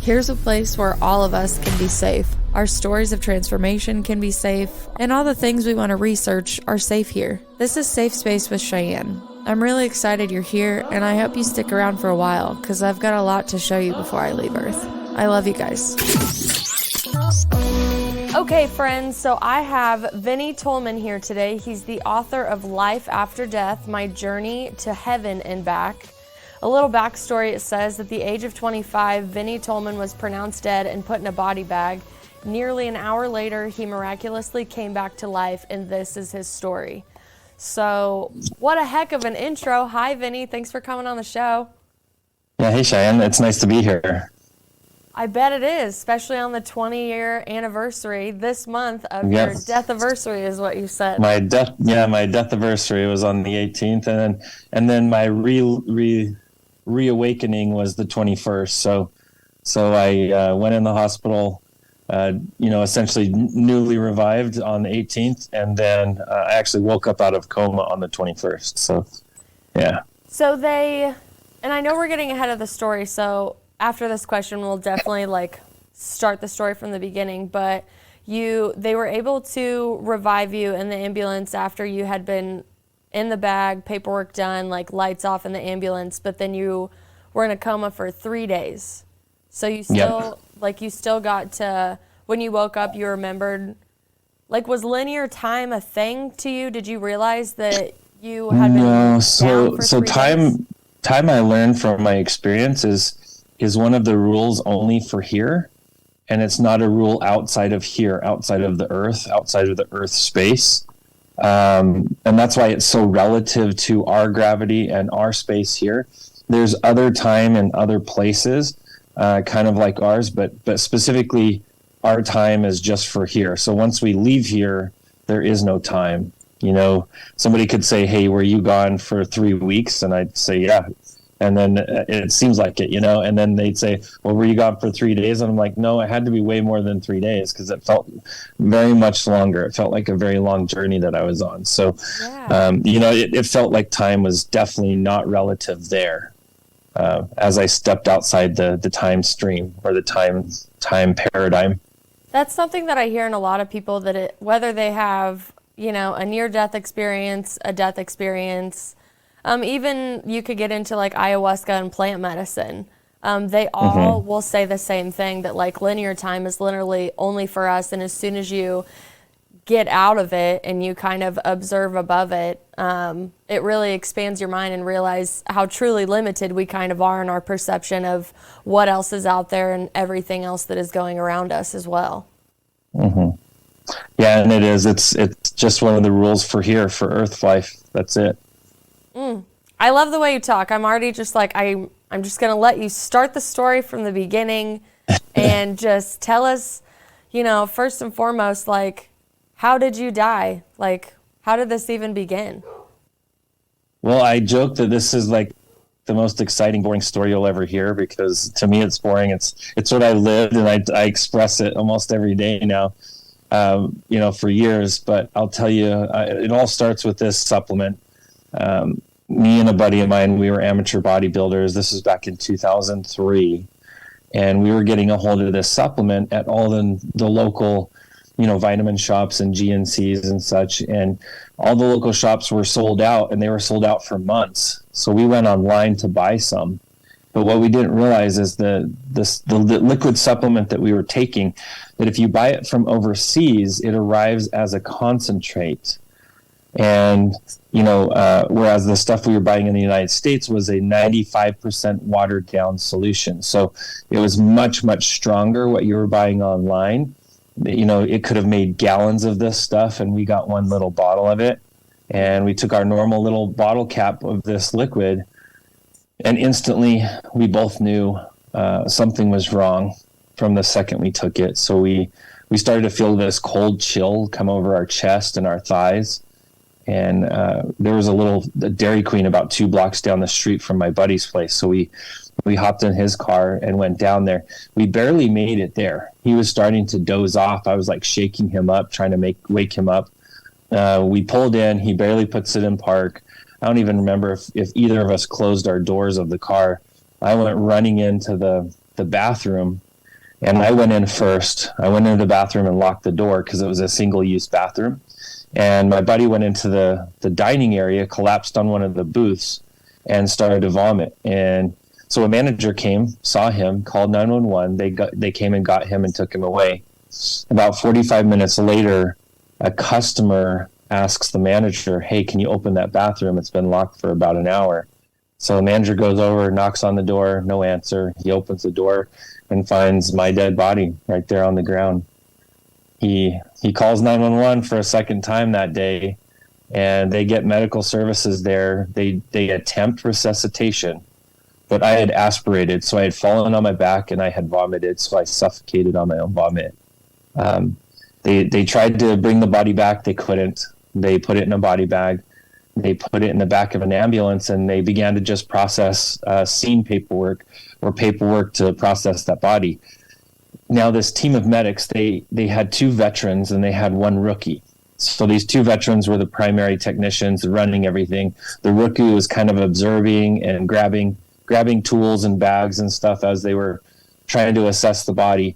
Here's a place where all of us can be safe. Our stories of transformation can be safe, and all the things we want to research are safe here. This is Safe Space with Cheyenne. I'm really excited you're here, and I hope you stick around for a while, because I've got a lot to show you before I leave Earth. I love you guys. Okay, friends, so I have Vincent Tolman here today. He's the author of Life After Death, My Journey to Heaven and Back. A little backstory, it says at the age of 25, Vincent Tolman was pronounced dead and put in a body bag. Nearly an hour later, he miraculously came back to life, and this is his story. So, what a heck of an intro. Hi, Vinney. Thanks for coming on the show. Yeah, hey, Cheyenne. It's nice to be here. I bet it is, especially on the 20-year anniversary this month of your death anniversary is what you said. My death anniversary was on the 18th, and then my reawakening was the 21st. So I went in the hospital, essentially newly revived on the 18th, and then I actually woke up out of coma on the 21st. So, yeah. So and I know we're getting ahead of the story, so after this question, we'll definitely start the story from the beginning, but they were able to revive you in the ambulance after you had been in the bag, paperwork done, lights off in the ambulance, but then you were in a coma for 3 days. So you still, you still got to, when you woke up, you remembered, was linear time a thing to you? Did you realize that you had been down for 3 days? Time I learned from my experience is one of the rules only for here, and it's not a rule outside of here, outside of the Earth space. And that's why it's so relative to our gravity and our space here. There's other time in other places, kind of like ours, but specifically our time is just for here. So once we leave here, there is no time. Somebody could say, hey, were you gone for 3 weeks? And I'd say, yeah. And then it seems like it, and then they'd say, well, were you gone for 3 days? And I'm like, no, it had to be way more than 3 days because it felt very much longer. It felt like a very long journey that I was on. So, it felt like time was definitely not relative there as I stepped outside the time stream or the time paradigm. That's something that I hear in a lot of people, that whether they have, a near-death experience, a death experience, even you could get into ayahuasca and plant medicine. They all will say the same thing, that linear time is literally only for us. And as soon as you get out of it and you kind of observe above it, it really expands your mind and realize how truly limited we kind of are in our perception of what else is out there and everything else that is going around us as well. Mm-hmm. Yeah, and it is. It's just one of the rules for here, for Earth life. That's it. I love the way you talk. I'm already just I'm just going to let you start the story from the beginning and just tell us, first and foremost, how did you die? How did this even begin? Well, I joke that this is the most exciting, boring story you'll ever hear, because to me it's boring. It's what I lived, and I express it almost every day now, for years. But I'll tell you, it all starts with this supplement. Me and a buddy of mine, we were amateur bodybuilders. This was back in 2003. And we were getting a hold of this supplement at all the local, vitamin shops and GNCs and such. And all the local shops were sold out, and they were sold out for months. So we went online to buy some. But what we didn't realize is the liquid supplement that we were taking, that if you buy it from overseas, it arrives as a concentrate. And, whereas the stuff we were buying in the United States was a 95% watered down solution. So it was much, much stronger. What you were buying online, it could have made gallons of this stuff, and we got one little bottle of it. And we took our normal little bottle cap of this liquid, and instantly we both knew something was wrong from the second we took it. So we started to feel this cold chill come over our chest and our thighs. And there was a Dairy Queen about 2 blocks down the street from my buddy's place. So we hopped in his car and went down there. We barely made it there. He was starting to doze off. I was shaking him up, trying to wake him up. We pulled in. He barely puts it in park. I don't even remember if either of us closed our doors of the car. I went running into the bathroom And I went in first. I went into the bathroom and locked the door because it was a single-use bathroom. And my buddy went into the dining area, collapsed on one of the booths, and started to vomit. And so a manager came, saw him, called 911. They came and got him and took him away. About 45 minutes later, a customer asks the manager, "Hey, can you open that bathroom? It's been locked for about an hour." So the manager goes over, knocks on the door, no answer. He opens the door and finds my dead body right there on the ground. He calls 911 for a second time that day, and they get medical services there. They attempt resuscitation, but I had aspirated, so I had fallen on my back and I had vomited, so I suffocated on my own vomit. They tried to bring the body back. They couldn't. They put it in a body bag. They put it in the back of an ambulance, and they began to just process scene paperwork or paperwork to process that body. Now, this team of medics, they had 2 veterans and they had 1 rookie. So these 2 veterans were the primary technicians running everything. The rookie was kind of observing and grabbing tools and bags and stuff as they were trying to assess the body.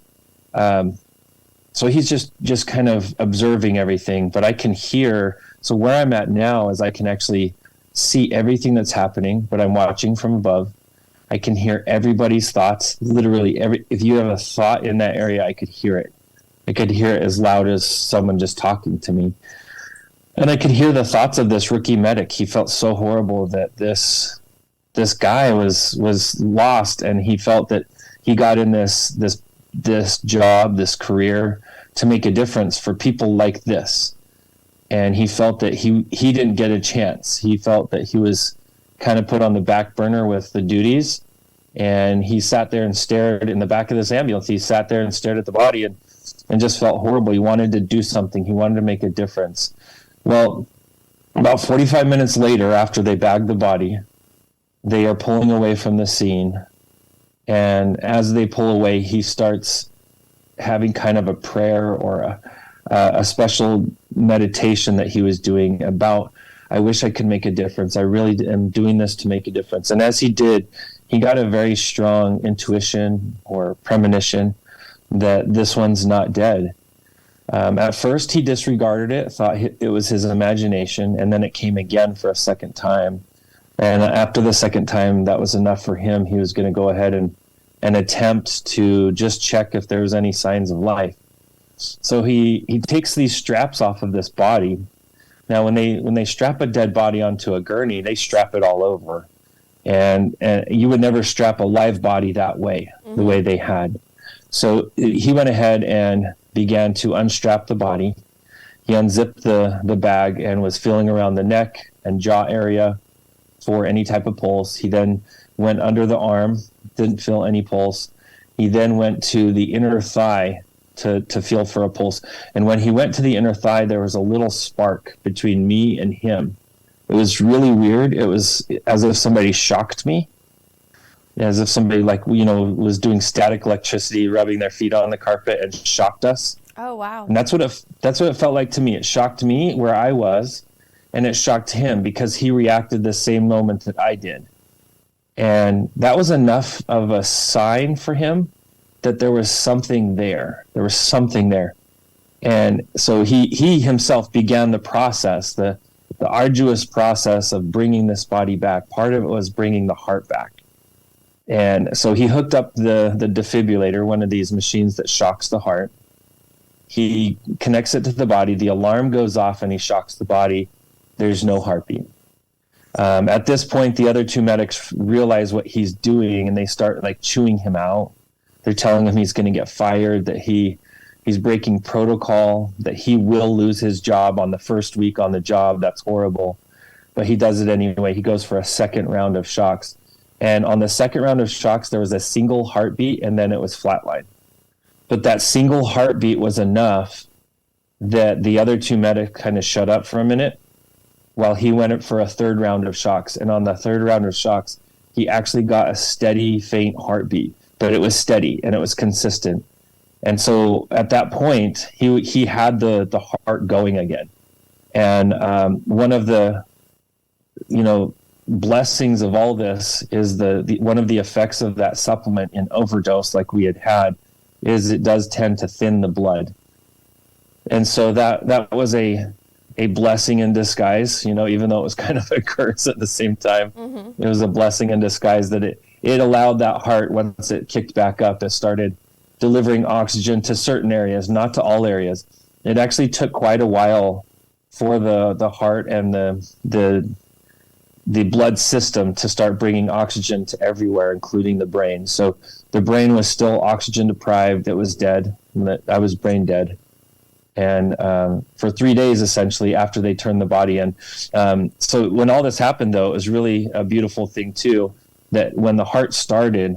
So he's just kind of observing everything, but I can hear. So where I'm at now is I can actually see everything that's happening, but I'm watching from above. I can hear everybody's thoughts. Literally, if you have a thought in that area, I could hear it. I could hear it as loud as someone just talking to me. And I could hear the thoughts of this rookie medic. He felt so horrible that this guy was lost, and he felt that he got in this job, this career, to make a difference for people like this. And he felt that he didn't get a chance. He felt that he was kind of put on the back burner with the duties. And he sat there and stared in the back of this ambulance. He sat there and stared at the body and just felt horrible. He wanted to do something. He wanted to make a difference. Well, about 45 minutes later, after they bagged the body, they are pulling away from the scene. And as they pull away, he starts having kind of a prayer or a special meditation that he was doing about, I wish I could make a difference. I really am doing this to make a difference. And as he did, he got a very strong intuition or premonition that this one's not dead. At first, he disregarded it, thought it was his imagination, and then it came again for a second time. And after the second time, that was enough for him. He was going to go ahead and attempt to just check if there was any signs of life. So he takes these straps off of this body. Now, when they strap a dead body onto a gurney, they strap it all over. And you would never strap a live body that way, the way they had. So he went ahead and began to unstrap the body. He unzipped the bag and was feeling around the neck and jaw area for any type of pulse. He then went under the arm, didn't feel any pulse. He then went to the inner thigh to feel for a pulse. And when he went to the inner thigh, there was a little spark between me and him. It was really weird. It was as if somebody shocked me, as if somebody was doing static electricity, rubbing their feet on the carpet and shocked us. Oh, wow. And that's what it felt like to me. It shocked me where I was, and it shocked him because he reacted the same moment that I did. And that was enough of a sign for him that there was something there. There was something there. And so he himself began the process, the arduous process of bringing this body back. Part of it was bringing the heart back. And so he hooked up the defibrillator, one of these machines that shocks the heart. He connects it to the body. The alarm goes off and he shocks the body. There's no heartbeat. At this point, the other 2 medics realize what he's doing, and they start chewing him out. They're telling him he's going to get fired, that he's breaking protocol, that he will lose his job on the first week on the job. That's horrible. But he does it anyway. He goes for a second round of shocks. And on the second round of shocks, there was a single heartbeat, and then it was flatline. But that single heartbeat was enough that the other 2 medics kind of shut up for a minute while he went for a third round of shocks. And on the third round of shocks, he actually got a steady, faint heartbeat. But it was steady and it was consistent. And so at that point, he had the heart going again. And one of the, blessings of all this is the one of the effects of that supplement in overdose like we had is it does tend to thin the blood. And so that was a blessing in disguise, even though it was kind of a curse at the same time. It was a blessing in disguise that it allowed that heart, once it kicked back up, it started delivering oxygen to certain areas, not to all areas. It actually took quite a while for the heart and the blood system to start bringing oxygen to everywhere, including the brain. So the brain was still oxygen deprived. It was dead. I was brain dead. And for 3 days, essentially, after they turned the body in. So when all this happened, though, it was really a beautiful thing, too, that when the heart started,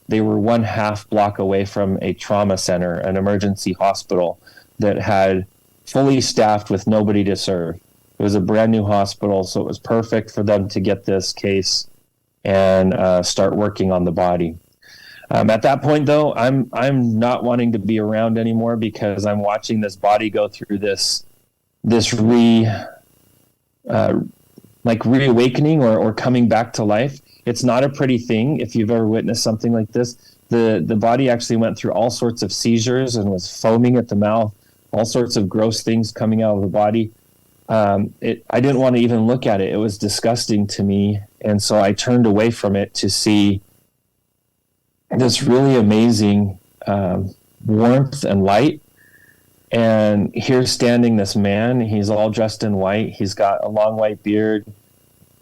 they were 1/2 block away from a trauma center, an emergency hospital that had fully staffed with nobody to serve. It was a brand new hospital, so it was perfect for them to get this case and start working on the body. At that point, though, I'm not wanting to be around anymore, because I'm watching this body go through this reawakening or coming back to life. It's not a pretty thing. If you've ever witnessed something like this, the body actually went through all sorts of seizures and was foaming at the mouth, all sorts of gross things coming out of the body. I didn't want to even look at it. It was disgusting to me. And so I turned away from it to see this really amazing warmth and light. And here's standing this man. He's all dressed in white. He's got a long white beard.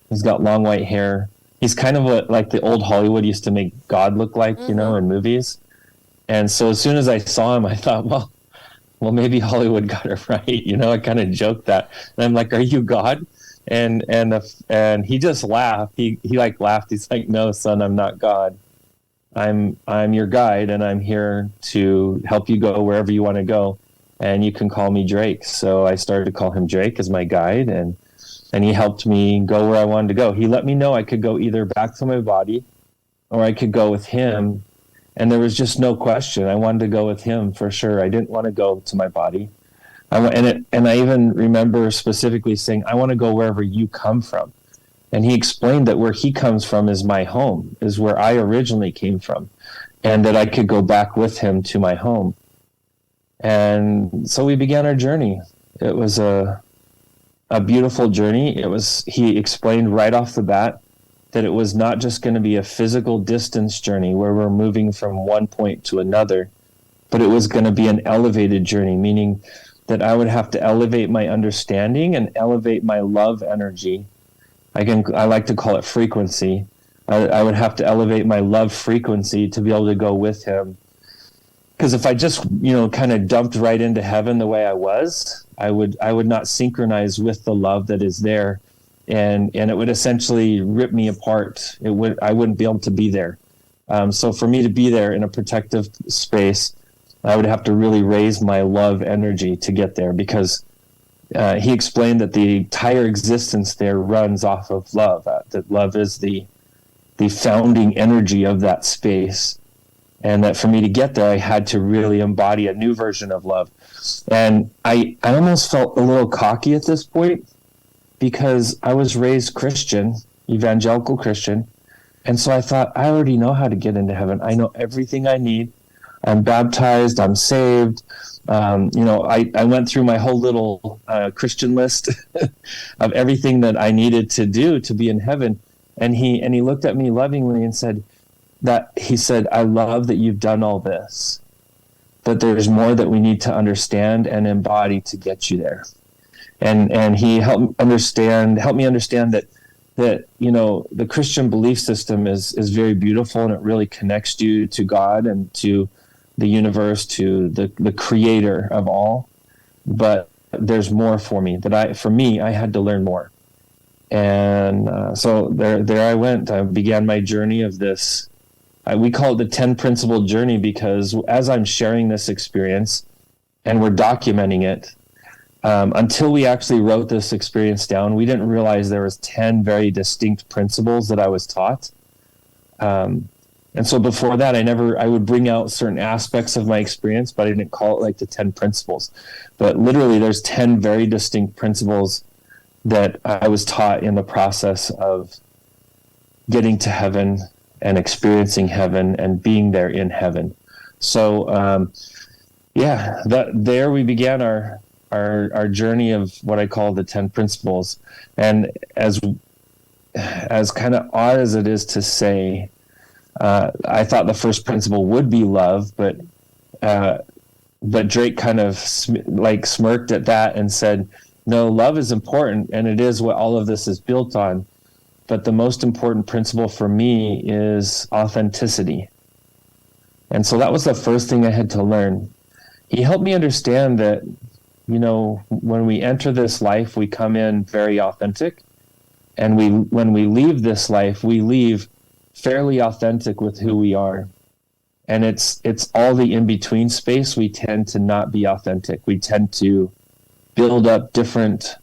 He's got long white hair. He's kind of like the old Hollywood used to make God look like, in movies. And so as soon as I saw him, I thought, well, maybe Hollywood got it right. I kind of joked that. And I'm like, "Are you God?" And he just laughed. He laughed. He's like, "No, son, I'm not God. I'm your guide, and I'm here to help you go wherever you want to go. And you can call me Drake." So I started to call him Drake as my guide, and he helped me go where I wanted to go. He let me know I could go either back to my body or I could go with him. And there was just no question. I wanted to go with him for sure. I didn't want to go to my body. And I even remember specifically saying, "I want to go wherever you come from." And he explained that where he comes from is my home, is where I originally came from, and that I could go back with him to my home. And so we began our journey. It was a beautiful journey. He explained right off the bat that it was not just going to be a physical distance journey where we're moving from one point to another, but it was going to be an elevated journey, meaning that I would have to elevate my understanding and elevate my love energy. I like to call it frequency. I would have to elevate my love frequency to be able to go with him. Because if I just, kind of dumped right into heaven the way I was, I would not synchronize with the love that is there. And it would essentially rip me apart. I wouldn't be able to be there. So for me to be there in a protective space, I would have to really raise my love energy to get there, because he explained that the entire existence there runs off of love. That love is the founding energy of that space. And that for me to get there, I had to really embody a new version of love. And I almost felt a little cocky at this point, because I was raised Christian, evangelical Christian. And so I thought, I already know how to get into heaven. I know everything I need. I'm baptized. I'm saved. I went through my whole little Christian list of everything that I needed to do to be in heaven. And he looked at me lovingly and said, "I love that you've done all this, but there's more that we need to understand and embody to get you there." And he helped me understand that the Christian belief system is very beautiful, and it really connects you to God and to the universe, to the creator of all. But there's more for me I had to learn more. And so there I went. I began my journey of this. We call it the 10 principle journey, because as I'm sharing this experience and we're documenting it, until we actually wrote this experience down, we didn't realize there was 10 very distinct principles that I was taught. And so before that, I would bring out certain aspects of my experience, but I didn't call it like the 10 principles. But literally there's 10 very distinct principles that I was taught in the process of getting to heaven and experiencing heaven and being there in heaven. So there we began our journey of what I call the 10 principles. And as kind of odd as it is to say, I thought the first principle would be love, but Drake kind of smirked at that and said, no, love is important, and it is what all of this is built on. But the most important principle for me is authenticity. And so that was the first thing I had to learn. He helped me understand that, when we enter this life, we come in very authentic. And when we leave this life, we leave fairly authentic with who we are. And it's all the in-between space we tend to not be authentic. We tend to build up different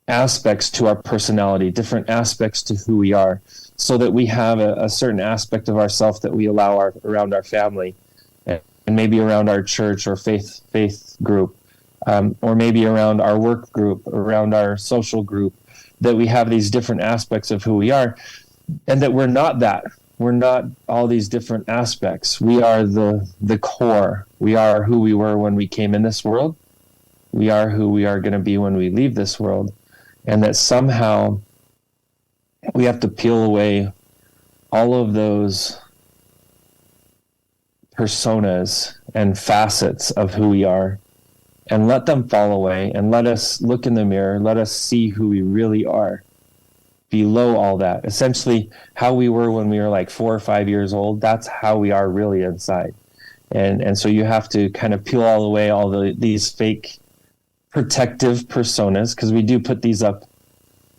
aspects to our personality, different aspects to who we are, so that we have a certain aspect of ourselves that we allow around our family, and maybe around our church or faith group, or maybe around our work group, around our social group, that we have these different aspects of who we are, and that we're not that. We're not all these different aspects. We are the core. We are who we were when we came in this world. We are who we are going to be when we leave this world. And that somehow we have to peel away all of those personas and facets of who we are and let them fall away, and let us look in the mirror, let us see who we really are below all that. Essentially, how we were when we were like 4 or 5 years old, that's how we are really inside. And so you have to kind of peel all away these fake protective personas, because we do put these up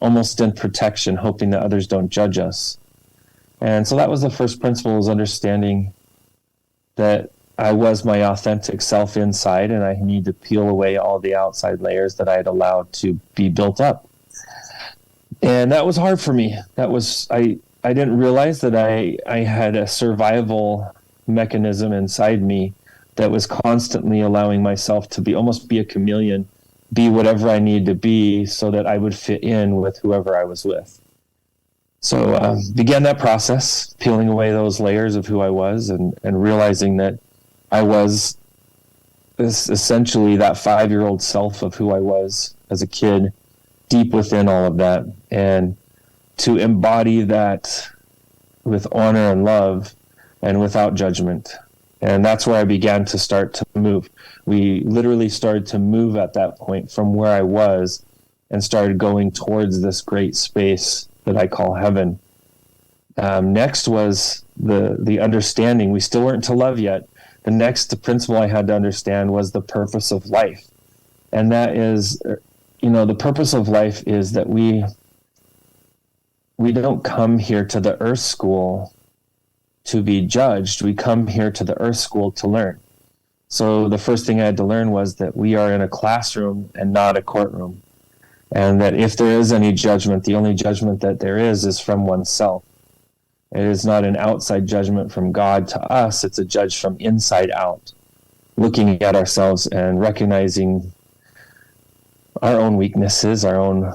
almost in protection, hoping that others don't judge us. And so that was the first principle, was understanding that I was my authentic self inside, and I need to peel away all the outside layers that I had allowed to be built up. And that was hard for me. I didn't realize that I had a survival mechanism inside me that was constantly allowing myself to almost be a chameleon, be whatever I needed to be so that I would fit in with whoever I was with. So began that process, peeling away those layers of who I was, and realizing that I was essentially that 5-year-old self of who I was as a kid, deep within all of that, and to embody that with honor and love and without judgment. And that's where I began to start to move. We literally started to move at that point from where I was and started going towards this great space that I call heaven. Next was the understanding. We still weren't to love yet. The next principle I had to understand was the purpose of life. And that is, the purpose of life is that we don't come here to the earth school to be judged. We come here to the earth school to learn. So the first thing I had to learn was that we are in a classroom and not a courtroom. And that if there is any judgment, the only judgment that there is from oneself. It is not an outside judgment from God to us. It's a judge from inside out, looking at ourselves and recognizing our own weaknesses, our own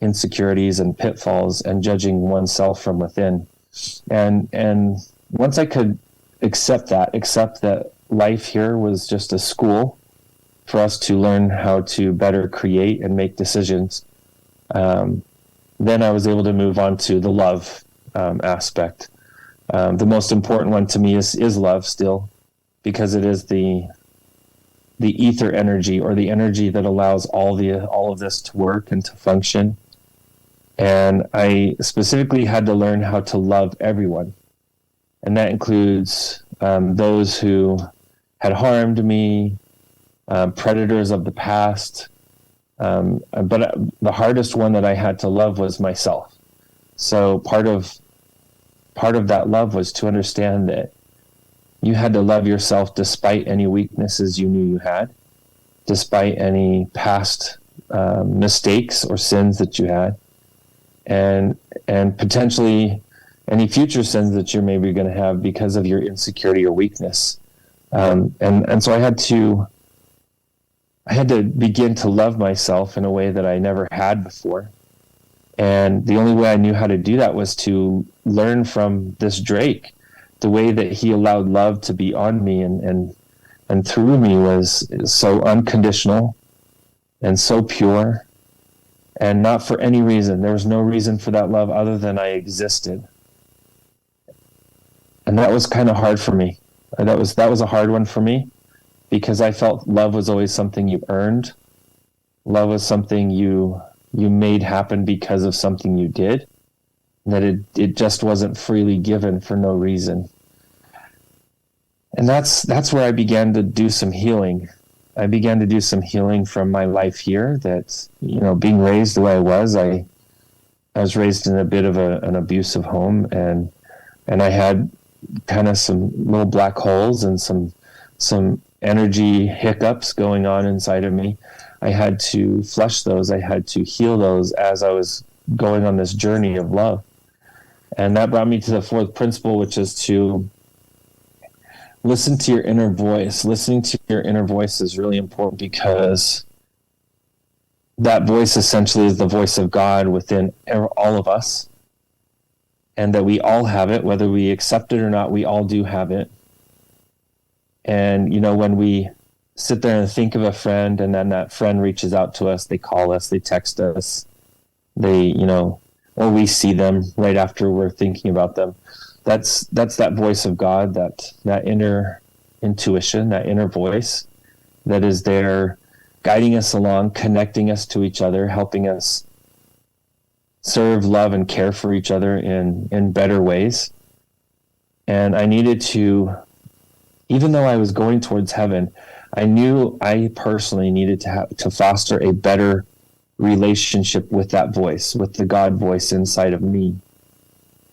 insecurities and pitfalls, and judging oneself from within. And once I could accept that life here was just a school for us to learn how to better create and make decisions, then I was able to move on to the love aspect. The most important one to me is love still, because it is the ether energy, or the energy that allows all of this to work and to function. And I specifically had to learn how to love everyone. And that includes those who had harmed me, predators of the past. But the hardest one that I had to love was myself. So part of that love was to understand that you had to love yourself despite any weaknesses you knew you had, despite any past mistakes or sins that you had, and potentially any future sins that you're maybe going to have because of your insecurity or weakness. And so I had to begin to love myself in a way that I never had before. And the only way I knew how to do that was to learn from this Drake, the way that he allowed love to be on me and through me was so unconditional and so pure, and not for any reason. There was no reason for that love other than I existed. And that was kind of hard for me. That was a hard one for me, because I felt love was always something you earned. Love was something you made happen because of something you did. That it just wasn't freely given for no reason. And that's where I began to do some healing. I began to do some healing from my life here, that, being raised the way I was was raised in a bit of an abusive home, and I had kind of some little black holes and some energy hiccups going on inside of me. I had to flush those. I had to heal those as I was going on this journey of love. And that brought me to the fourth principle, which is to listen to your inner voice. Listening to your inner voice is really important, because that voice essentially is the voice of God within all of us, and that we all have it, whether we accept it or not. We all do have it. And, when we sit there and think of a friend, and then that friend reaches out to us, they call us, they text us, or we see them right after we're thinking about them. That's that voice of God, that inner intuition, that inner voice that is there guiding us along, connecting us to each other, helping us serve, love, and care for each other in better ways. And I needed to, even though I was going towards heaven, I knew I personally needed to foster a better relationship with that voice, with the God voice inside of me.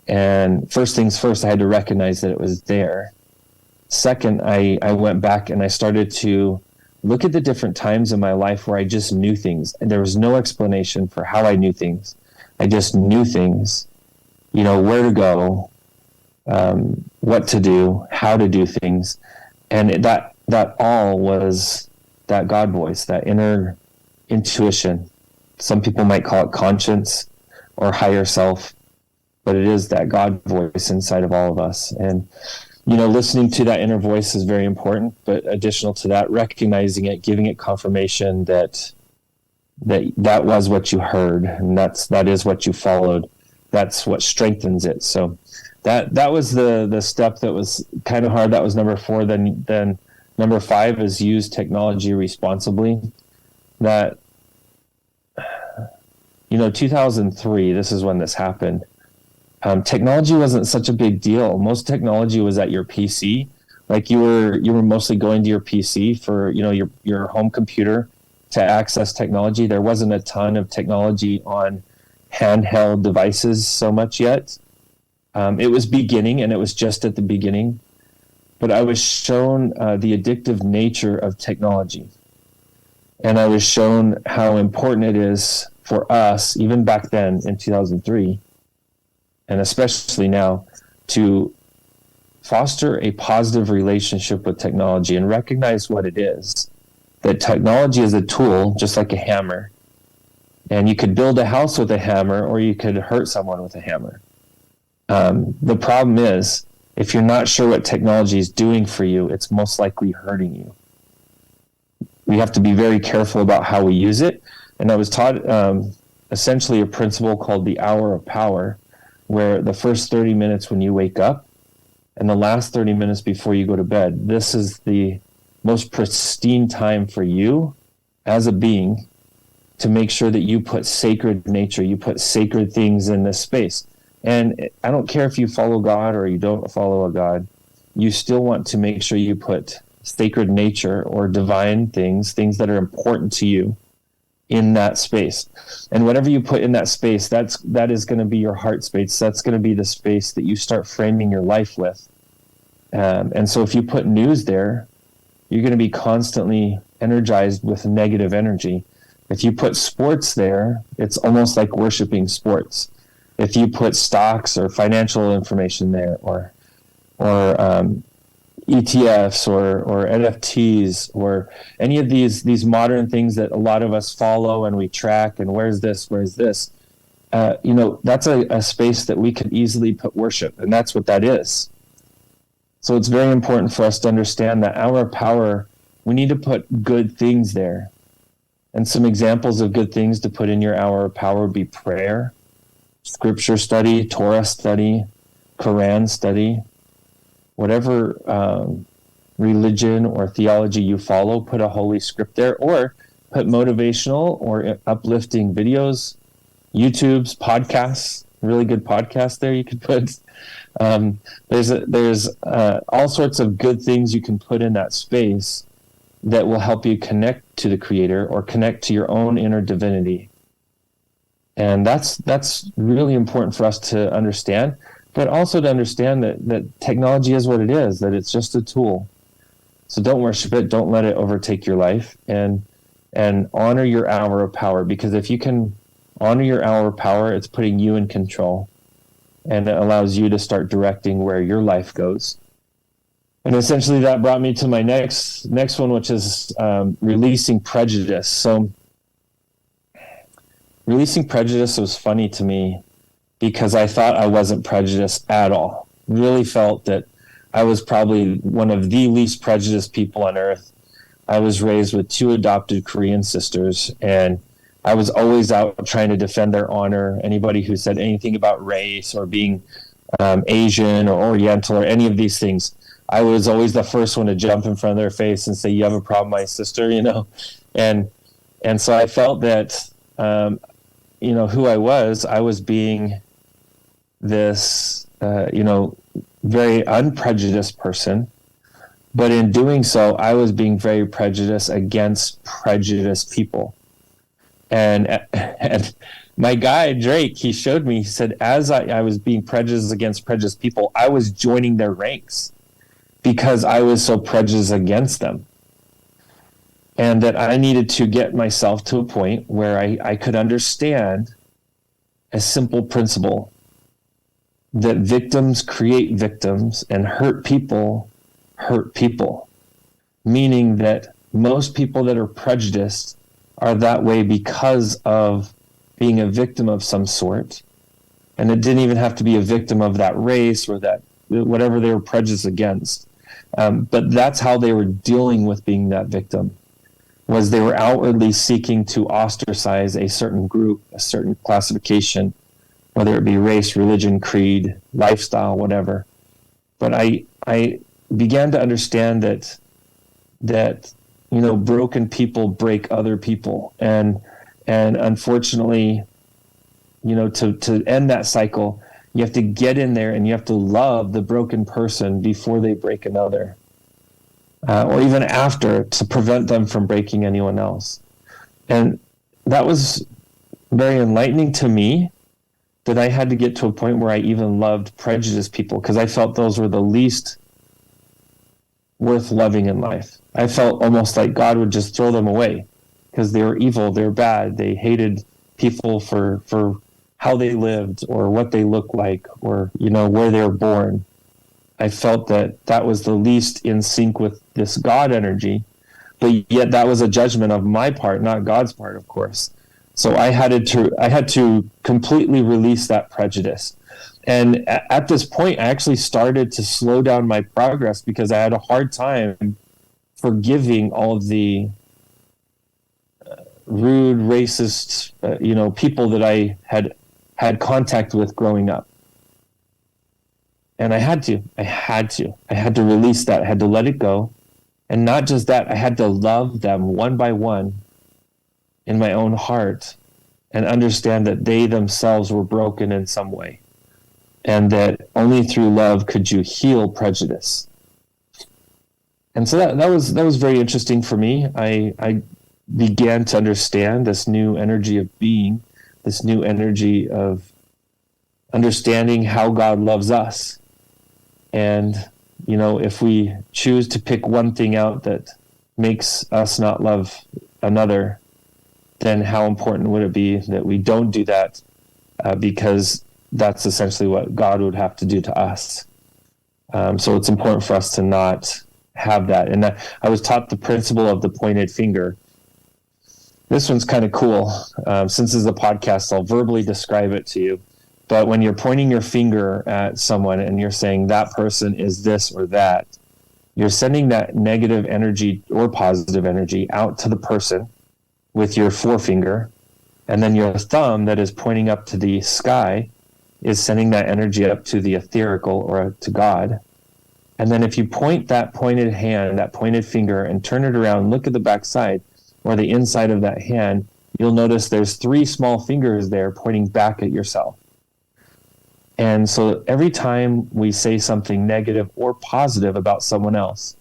And first things first, I had to recognize that it was there. Second, I went back and I started to look at the different times in my life where I just knew things, and there was no explanation for how I knew things. I just knew things, where to go, what to do, how to do things. And that all was that God voice, that inner intuition. Some people might call it conscience or higher self, but it is that God voice inside of all of us. And, listening to that inner voice is very important, but additional to that, recognizing it, giving it confirmation that was what you heard, and that is what you followed. That's what strengthens it. So that was the step that was kind of hard. That was number 4. Then number 5 is use technology responsibly. That, 2003, this is when this happened. Technology wasn't such a big deal. Most technology was at your PC. Like you were mostly going to your PC for, your home computer to access technology. There wasn't a ton of technology on handheld devices so much yet. It was beginning, and it was just at the beginning. But I was shown the addictive nature of technology. And I was shown how important it is for us, even back then in 2003, and especially now, to foster a positive relationship with technology and recognize what it is. That technology is a tool, just like a hammer. And you could build a house with a hammer, or you could hurt someone with a hammer. The problem is, if you're not sure what technology is doing for you, it's most likely hurting you. We have to be very careful about how we use it. And I was taught essentially a principle called the hour of power, where the first 30 minutes when you wake up and the last 30 minutes before you go to bed, this is the most pristine time for you as a being to make sure that you put sacred nature, you put sacred things in this space. And I don't care if you follow God or you don't follow a God, you still want to make sure you put sacred nature or divine things that are important to you in that space. And whatever you put in that space, that is going to be your heart space. That's going to be the space that you start framing your life with. And so if you put news there, you're going to be constantly energized with negative energy. If you put sports there, it's almost like worshiping sports. If you put stocks or financial information there, or ETFs or NFTs or any of these modern things that a lot of us follow and we track, and where's this, that's a space that we could easily put worship, and that's what that is. So it's very important for us to understand that hour of power, we need to put good things there. And some examples of good things to put in your hour of power would be prayer, scripture study, Torah study, Quran study, whatever religion or theology you follow, put a holy script there, or put motivational or uplifting videos, YouTube's podcasts, really good podcasts there you could put. There's all sorts of good things you can put in that space that will help you connect to the Creator or connect to your own inner divinity. And that's really important for us to understand, but also to understand that technology is what it is, that it's just a tool. So don't worship it, don't let it overtake your life, and honor your hour of power, because if you can honor your hour of power, it's putting you in control, and it allows you to start directing where your life goes. And essentially that brought me to my next one, which is releasing prejudice. So releasing prejudice was funny to me because I thought I wasn't prejudiced at all. Really felt that I was probably one of the least prejudiced people on earth. I was raised with 2 adopted Korean sisters, and I was always out trying to defend their honor. Anybody who said anything about race or being Asian or Oriental or any of these things, I was always the first one to jump in front of their face and say, "You have a problem, my sister," And so I felt that, who I was being this, very unprejudiced person. But in doing so, I was being very prejudiced against prejudiced people. And my guy, Drake, he showed me, he said, as I was being prejudiced against prejudiced people, I was joining their ranks because I was so prejudiced against them. And that I needed to get myself to a point where I could understand a simple principle that victims create victims and hurt people, meaning that most people that are prejudiced are that way because of being a victim of some sort. And it didn't even have to be a victim of that race or that whatever they were prejudiced against. But that's how they were dealing with being that victim, was they were outwardly seeking to ostracize a certain group, a certain classification, whether it be race, religion, creed, lifestyle, whatever. But I began to understand that broken people break other people, and unfortunately, to end that cycle, you have to get in there and you have to love the broken person before they break another, or even after, to prevent them from breaking anyone else. And that was very enlightening to me, that I had to get to a point where I even loved prejudiced people, because I felt those were the least worth loving in life. I felt almost like God would just throw them away because they were evil, they were bad, they hated people for how they lived or what they looked like or where they were born. I felt that was the least in sync with this God energy, but yet that was a judgment of my part, not God's part, of course. So I had to completely release that prejudice. And at this point, I actually started to slow down my progress because I had a hard time forgiving all of the rude, racist, people that I had contact with growing up. And I had to release that. I had to let it go. And not just that, I had to love them one by one in my own heart and understand that they themselves were broken in some way. And that only through love could you heal prejudice. And so that was very interesting for me. I began to understand this new energy of being, this new energy of understanding how God loves us. And, if we choose to pick one thing out that makes us not love another, then how important would it be that we don't do that, because that's essentially what God would have to do to us. So it's important for us to not have that. And I was taught the principle of the pointed finger. This one's kind of cool. Since this is a podcast, I'll verbally describe it to you. But when you're pointing your finger at someone and you're saying that person is this or that, you're sending that negative energy or positive energy out to the person with your forefinger. And then your thumb that is pointing up to the sky is sending that energy up to the etherical or to God. And then if you point that pointed hand, that pointed finger, and turn it around, look at the back side or the inside of that hand, you'll notice there's 3 small fingers there pointing back at yourself. And so every time we say something negative or positive about someone else,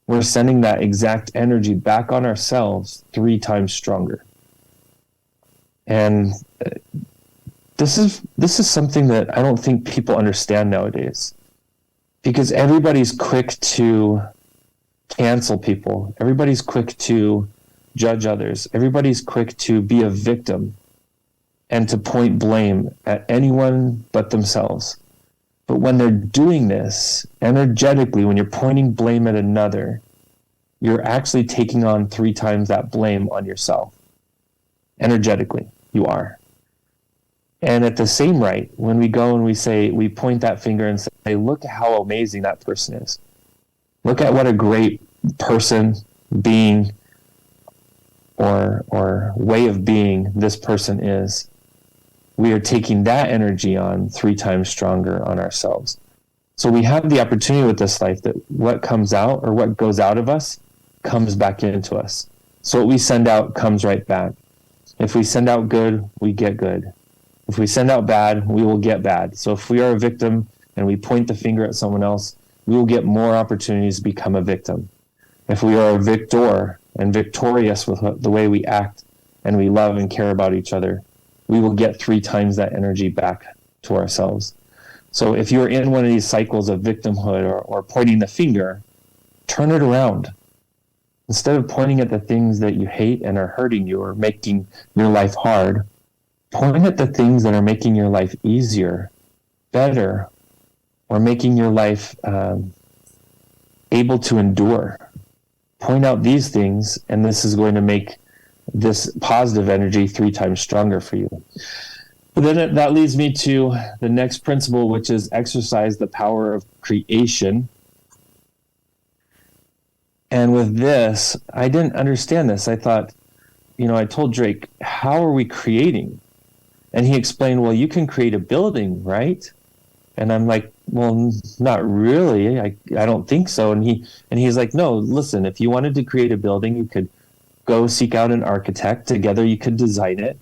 we're sending that exact energy back on ourselves 3 times stronger. And this is something that I don't think people understand nowadays, because everybody's quick to cancel people. Everybody's quick to judge others. Everybody's quick to be a victim and to point blame at anyone but themselves. But when they're doing this energetically, when you're pointing blame at another, you're actually taking on 3 times that blame on yourself. Energetically, you are. And at the same right, when we go and we point that finger and say, look at how amazing that person is. Look at what a great person, being, or way of being this person is. We are taking that energy on 3 times stronger on ourselves. So we have the opportunity with this life that what comes out or what goes out of us comes back into us. So what we send out comes right back. If we send out good, we get good. If we send out bad, we will get bad. So if we are a victim and we point the finger at someone else, we will get more opportunities to become a victim. If we are a victor and victorious with the way we act and we love and care about each other, we will get 3 times that energy back to ourselves. So if you're in one of these cycles of victimhood or pointing the finger, turn it around. Instead of pointing at the things that you hate and are hurting you or making your life hard, point at the things that are making your life easier, better, or making your life able to endure. Point out these things, and this is going to make this positive energy 3 times stronger for you. But then that leads me to the next principle, which is exercise the power of creation. And with this, I didn't understand this. I thought, I told Drake, how are we creating? And he explained, well, you can create a building, right? And I'm like, well, not really. I don't think so. And he's like, no, listen, if you wanted to create a building, you could go seek out an architect. Together you could design it.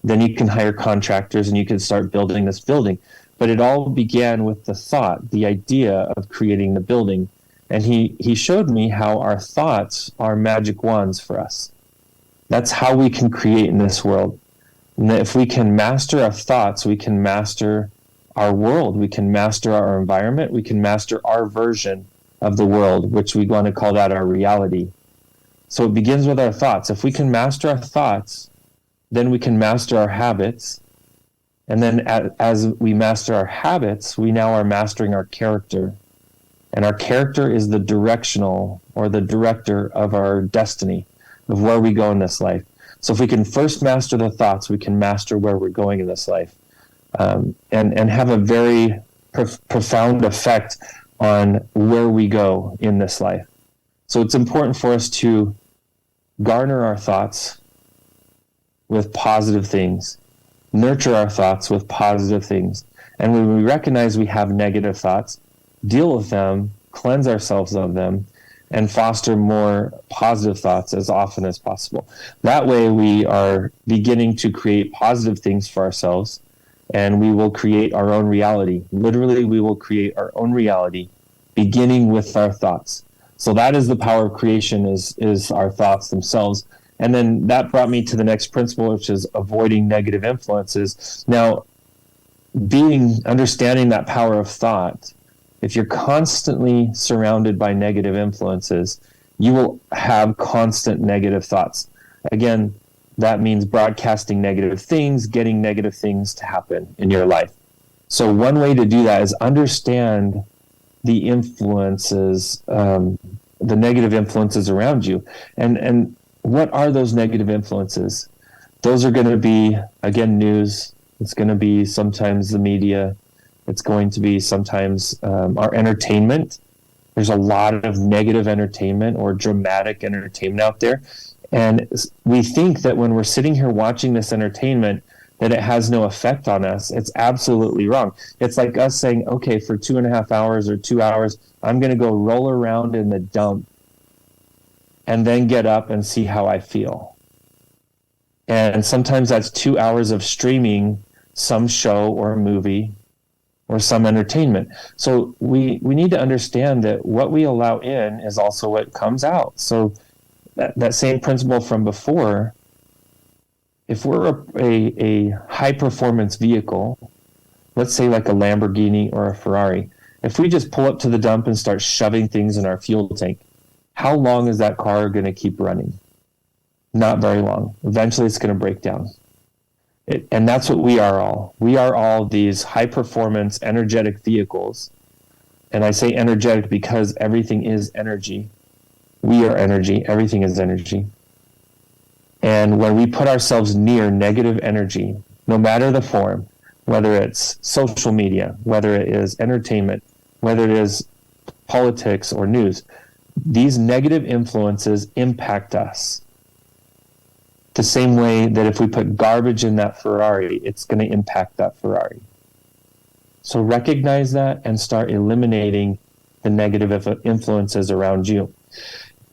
Then you can hire contractors and you could start building this building. But it all began with the thought, the idea of creating the building. And he showed me how our thoughts are magic wands for us. That's how we can create in this world. And that if we can master our thoughts, we can master our world. We can master our environment. We can master our version of the world, which we want to call that our reality. So it begins with our thoughts. If we can master our thoughts, then we can master our habits. And then as we master our habits, we now are mastering our character. And our character is the directional or the director of our destiny, of where we go in this life. So if we can first master the thoughts, we can master where we're going in this life, and have a very profound effect on where we go in this life. So it's important for us to garner our thoughts with positive things, nurture our thoughts with positive things. And when we recognize we have negative thoughts, deal with them, cleanse ourselves of them, and foster more positive thoughts as often as possible. That way we are beginning to create positive things for ourselves, and we will create our own reality. Literally, we will create our own reality, beginning with our thoughts. So that is the power of creation, is our thoughts themselves. And then that brought me to the next principle, which is avoiding negative influences. Now, understanding that power of thought, if you're constantly surrounded by negative influences, you will have constant negative thoughts. Again, that means broadcasting negative things, getting negative things to happen in your life. So one way to do that is understand the influences, the negative influences around you. And what are those negative influences? Those are going to be, again, news, It's going to be sometimes the media. It's going to be sometimes our entertainment. There's a lot of negative entertainment or dramatic entertainment out there. And we think that when we're sitting here watching this entertainment, that it has no effect on us. It's absolutely wrong. It's like us saying, okay, for 2.5 hours or 2 hours, I'm going to go roll around in the dump and then get up and see how I feel. And sometimes that's 2 hours of streaming some show or a movie or some entertainment. So we need to understand that what we allow in is also what comes out. So that same principle from before, if we're a high performance vehicle, let's say like a Lamborghini or a Ferrari, if we just pull up to the dump and start shoving things in our fuel tank, how long is that car going to keep running? Not very long. Eventually it's going to break down. And that's what we are all. We are all these high performance energetic vehicles. And I say energetic because everything is energy. We are energy. Everything is energy. And when we put ourselves near negative energy, no matter the form, whether it's social media, whether it is entertainment, whether it is politics or news, these negative influences impact us. The same way that if we put garbage in that Ferrari, it's going to impact that Ferrari. So recognize that and start eliminating the negative influences around you.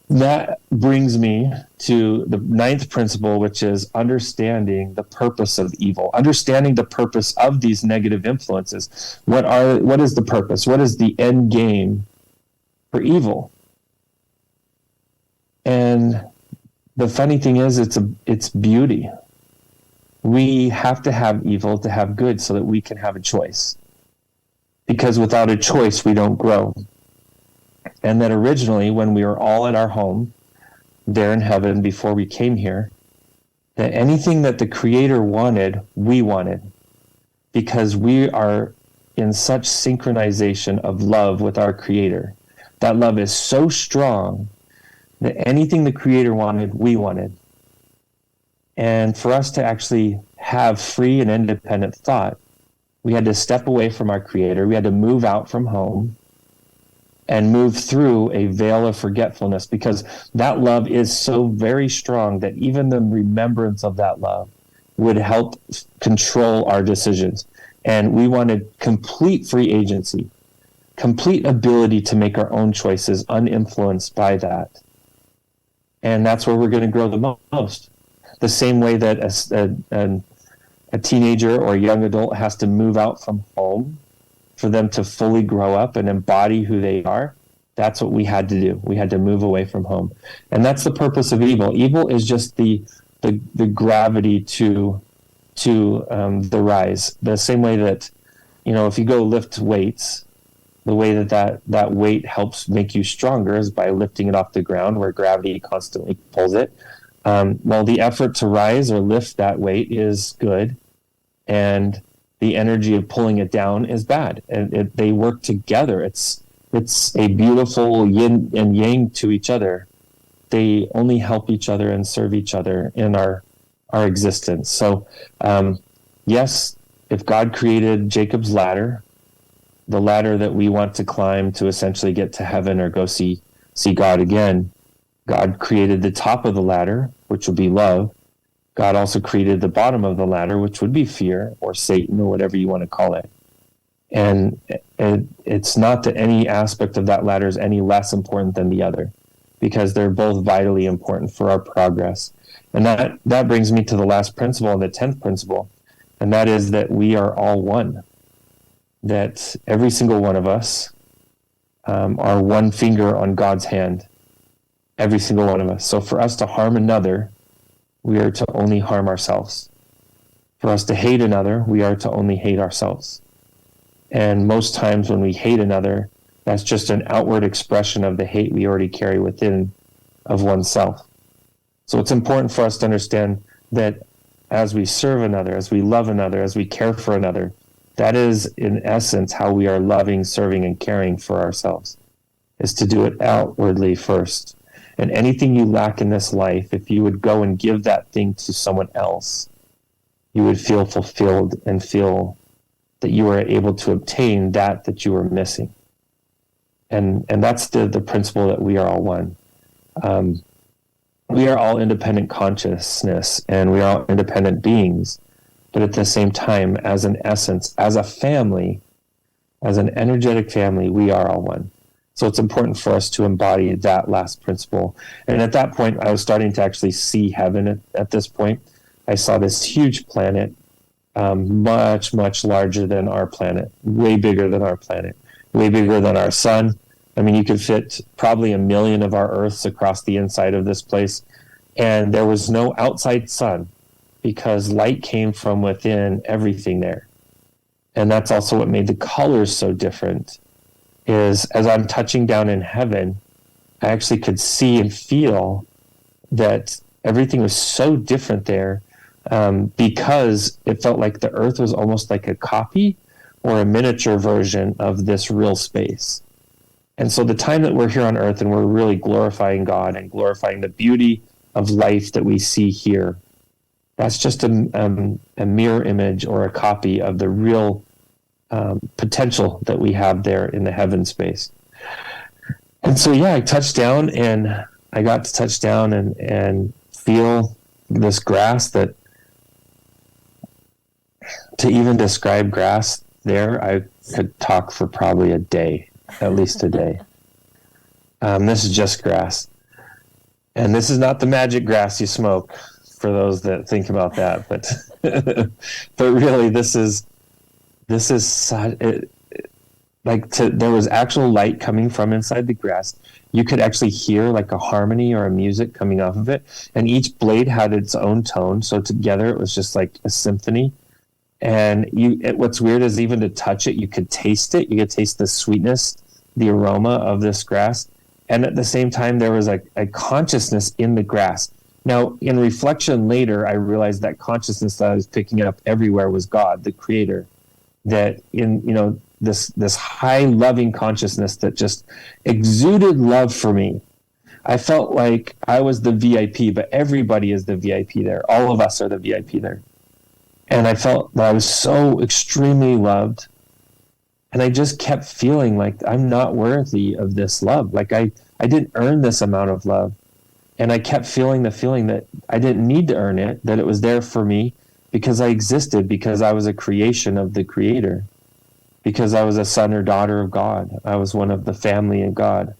That brings me to the 9th principle, which is understanding the purpose of evil, understanding the purpose of these negative influences. What is the purpose? What is the end game for evil? And the funny thing is, it's beauty. We have to have evil to have good so that we can have a choice. Because without a choice, we don't grow. And that originally, when we were all at our home, there in heaven before we came here, that anything that the Creator wanted, we wanted. Because we are in such synchronization of love with our Creator. That love is so strong that anything the Creator wanted, we wanted. And for us to actually have free and independent thought, we had to step away from our Creator. We had to move out from home and move through a veil of forgetfulness, because that love is so very strong that even the remembrance of that love would help control our decisions. And we wanted complete free agency, complete ability to make our own choices uninfluenced by that. And that's where we're going to grow the most. The same way that a teenager or a young adult has to move out from home for them to fully grow up and embody who they are, that's what we had to do. We had to move away from home. And that's the purpose of evil. Evil is just the gravity to the rise. The same way that, if you go lift weights, the way that weight helps make you stronger is by lifting it off the ground where gravity constantly pulls it. Well, the effort to rise or lift that weight is good, and the energy of pulling it down is bad. And they work together. It's a beautiful yin and yang to each other. They only help each other and serve each other in our existence. So, yes, if God created Jacob's ladder, the ladder that we want to climb to essentially get to heaven or go see God again, God created the top of the ladder, which would be love. God also created the bottom of the ladder, which would be fear or Satan or whatever you want to call it. And it's not that any aspect of that ladder is any less important than the other, because they're both vitally important for our progress. And that brings me to the last principle and the 10th principle, and that is that we are all one. That every single one of us are one finger on God's hand. Every single one of us. So for us to harm another, we are to only harm ourselves. For us to hate another, we are to only hate ourselves. And most times when we hate another, that's just an outward expression of the hate we already carry within of oneself. So it's important for us to understand that as we serve another, as we love another, as we care for another, that is in essence how we are loving, serving, and caring for ourselves, is to do it outwardly first. And anything you lack in this life, if you would go and give that thing to someone else, you would feel fulfilled and feel that you were able to obtain that you were missing. And that's the principle that we are all one. We are all independent consciousness, and we are all independent beings. But at the same time, as an essence, as a family, as an energetic family, we are all one. So it's important for us to embody that last principle. And at that point, I was starting to actually see heaven at this point. I saw this huge planet, much, much larger than our planet, way bigger than our planet, way bigger than our sun. I mean, you could fit probably 1 million of our Earths across the inside of this place. And there was no outside sun because light came from within everything there. And that's also what made the colors so different, is as I'm touching down in heaven, I actually could see and feel that everything was so different there, because it felt like the Earth was almost like a copy or a miniature version of this real space. And so the time that we're here on Earth and we're really glorifying God and glorifying the beauty of life that we see here, that's just a mirror image or a copy of the real potential that we have there in the heaven space. And so, yeah, I touched down, and I got to touch down and feel this grass that, to even describe grass there, I could talk for probably a day, at least a day. This is just grass. And this is not the magic grass you smoke, for those that think about that. But but really, this is there was actual light coming from inside the grass. You could actually hear like a harmony or a music coming off of it. And each blade had its own tone. So together it was just like a symphony. And what's weird is even to touch it, you could taste it. You could taste the sweetness, the aroma of this grass. And at the same time, there was a consciousness in the grass. Now, in reflection later, I realized that consciousness that I was picking up everywhere was God, the creator. That in, this high loving consciousness that just exuded love for me. I felt like I was the VIP, but everybody is the VIP there. All of us are the VIP there. And I felt that I was so extremely loved. And I just kept feeling like I'm not worthy of this love. Like I didn't earn this amount of love. And I kept feeling the feeling that I didn't need to earn it, that it was there for me because I existed, because I was a creation of the Creator, because I was a son or daughter of God. I was one of the family of God.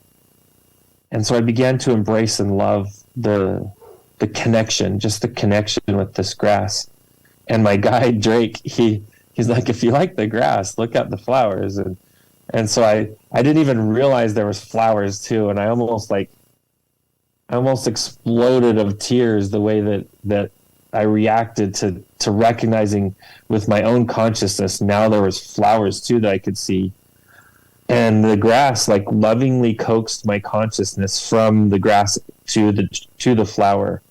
And so I began to embrace and love the connection, just the connection with this grass. And my guide, Drake, he's like, if you like the grass, look at the flowers. And so I didn't even realize there was flowers too. And I almost exploded of tears the way that I reacted to recognizing with my own consciousness now there was flowers too that I could see. And the grass like lovingly coaxed my consciousness from the grass to the flower.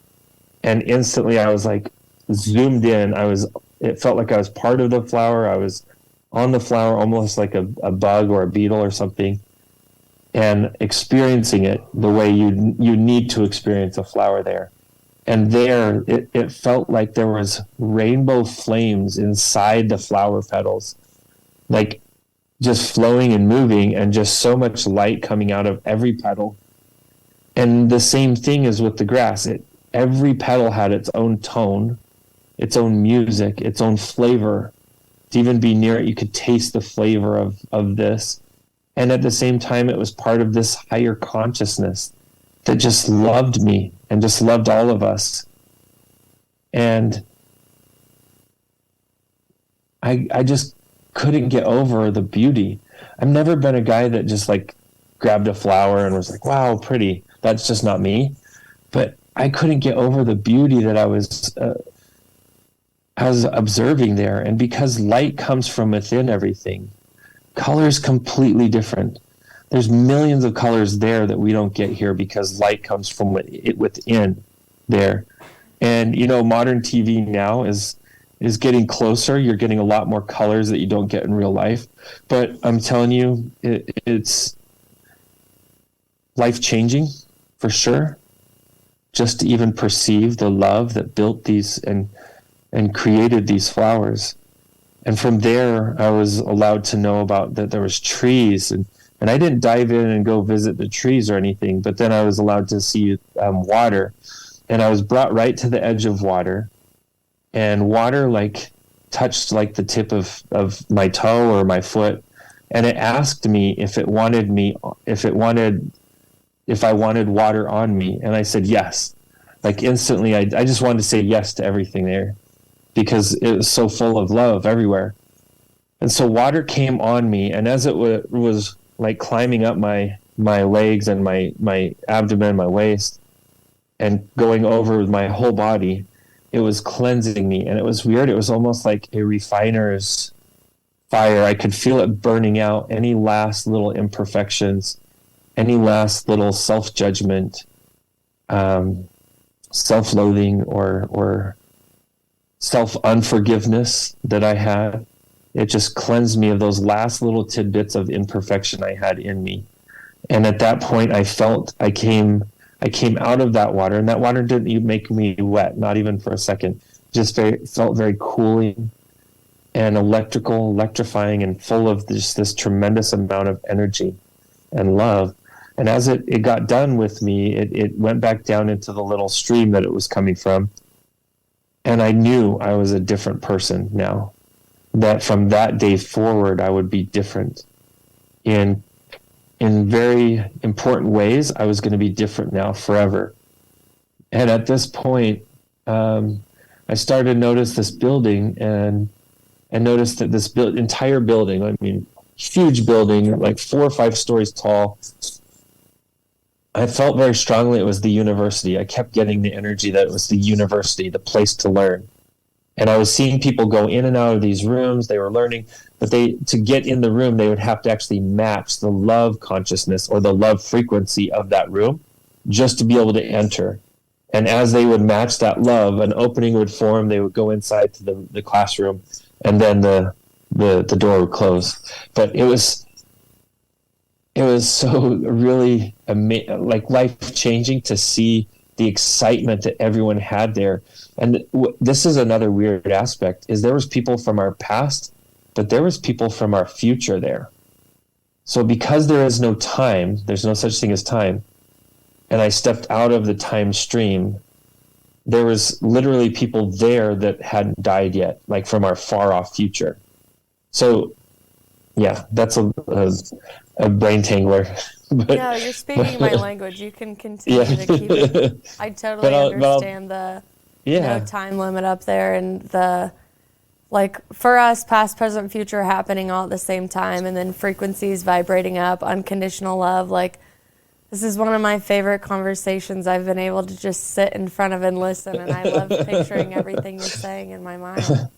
And instantly I was like zoomed in. It felt like I was part of the flower. I was on the flower almost like a bug or a beetle or something, and experiencing it the way you need to experience a flower there. And there, it felt like there was rainbow flames inside the flower petals, like just flowing and moving, and just so much light coming out of every petal. And the same thing is with the grass. Every petal had its own tone, its own music, its own flavor. To even be near it, you could taste the flavor of this. And at the same time, it was part of this higher consciousness that just loved me and just loved all of us. And I just couldn't get over the beauty. I've never been a guy that just like grabbed a flower and was like, wow, pretty. That's just not me. But I couldn't get over the beauty that I was observing there. And because light comes from within everything, color is completely different. There's millions of colors there that we don't get here because light comes from within there. And, modern TV now is getting closer. You're getting a lot more colors that you don't get in real life. But I'm telling you, it's life-changing for sure. Just to even perceive the love that built these and and created these flowers. And from there, I was allowed to know about that there was trees, and I didn't dive in and go visit the trees or anything, but then I was allowed to see water, and I was brought right to the edge of water, and water like touched like the tip of my toe or my foot, and it asked me if I wanted water on me, and I said yes. Like instantly, I just wanted to say yes to everything there, because it was so full of love everywhere. And so water came on me, and as it was like climbing up my legs and my abdomen, my waist, and going over my whole body, it was cleansing me. And it was weird. It was almost like a refiner's fire. I could feel it burning out any last little imperfections, any last little self-judgment, self-loathing, or self-unforgiveness that I had. It just cleansed me of those last little tidbits of imperfection I had in me. And at that point, I felt I came out of that water, and that water didn't even make me wet, not even for a second. Just felt very cooling and electrifying, and full of this tremendous amount of energy and love. And as it got done with me, it went back down into the little stream that it was coming from. And I knew I was a different person now, that from that day forward, I would be different in very important ways. I was going to be different now forever. And at this point, I started to notice this building, and noticed that this entire building, I mean, huge building, like 4 or 5 stories tall. I felt very strongly it was the university. I kept getting the energy that it was the university, the place to learn. And I was seeing people go in and out of these rooms. They were learning, but to get in the room, they would have to actually match the love consciousness or the love frequency of that room just to be able to enter. And as they would match that love, an opening would form. They would go inside to the classroom, and then the door would close. But it was so really like life-changing to see the excitement that everyone had there. And this is another weird aspect, is there was people from our past, but there was people from our future there. So because there is no time, there's no such thing as time, and I stepped out of the time stream, there was literally people there that hadn't died yet, like from our far-off future. So yeah, that's a brain tangler. But, no, you're speaking my language. You can continue to keep it. I totally understand the no time limit up there, and for us, past, present, future happening all at the same time, and then frequencies vibrating up, unconditional love. Like, this is one of my favorite conversations I've been able to just sit in front of and listen, and I love picturing everything you're saying in my mind.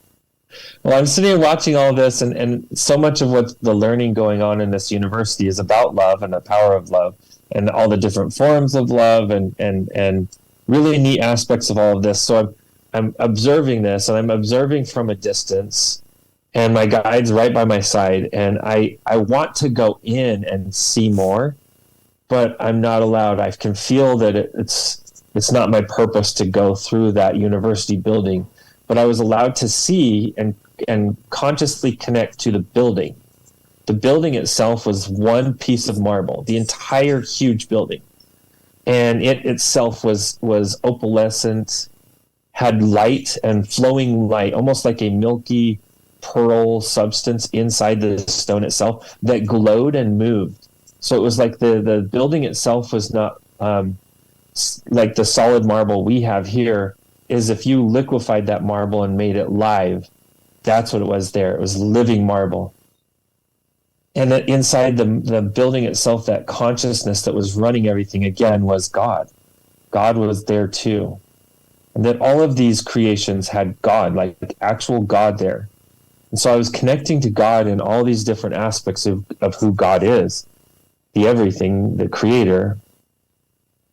Well, I'm sitting here watching all this, and so much of what the learning going on in this university is about love and the power of love and all the different forms of love and really neat aspects of all of this. So I'm observing this, and I'm observing from a distance, and my guide's right by my side, and I want to go in and see more, but I'm not allowed. I can feel that it's not my purpose to go through that university building. But I was allowed to see and consciously connect to the building. The building itself was one piece of marble, the entire huge building. And it itself was opalescent, had light and flowing light, almost like a milky pearl substance inside the stone itself that glowed and moved. So it was like the building itself was not like the solid marble we have here. Is if you liquefied that marble and made it live, that's what it was there. It was living marble. And that inside the building itself, that consciousness that was running everything again was God. God was there too. And that all of these creations had God, like actual God there. And so I was connecting to God in all these different aspects of who God is, the everything, the creator.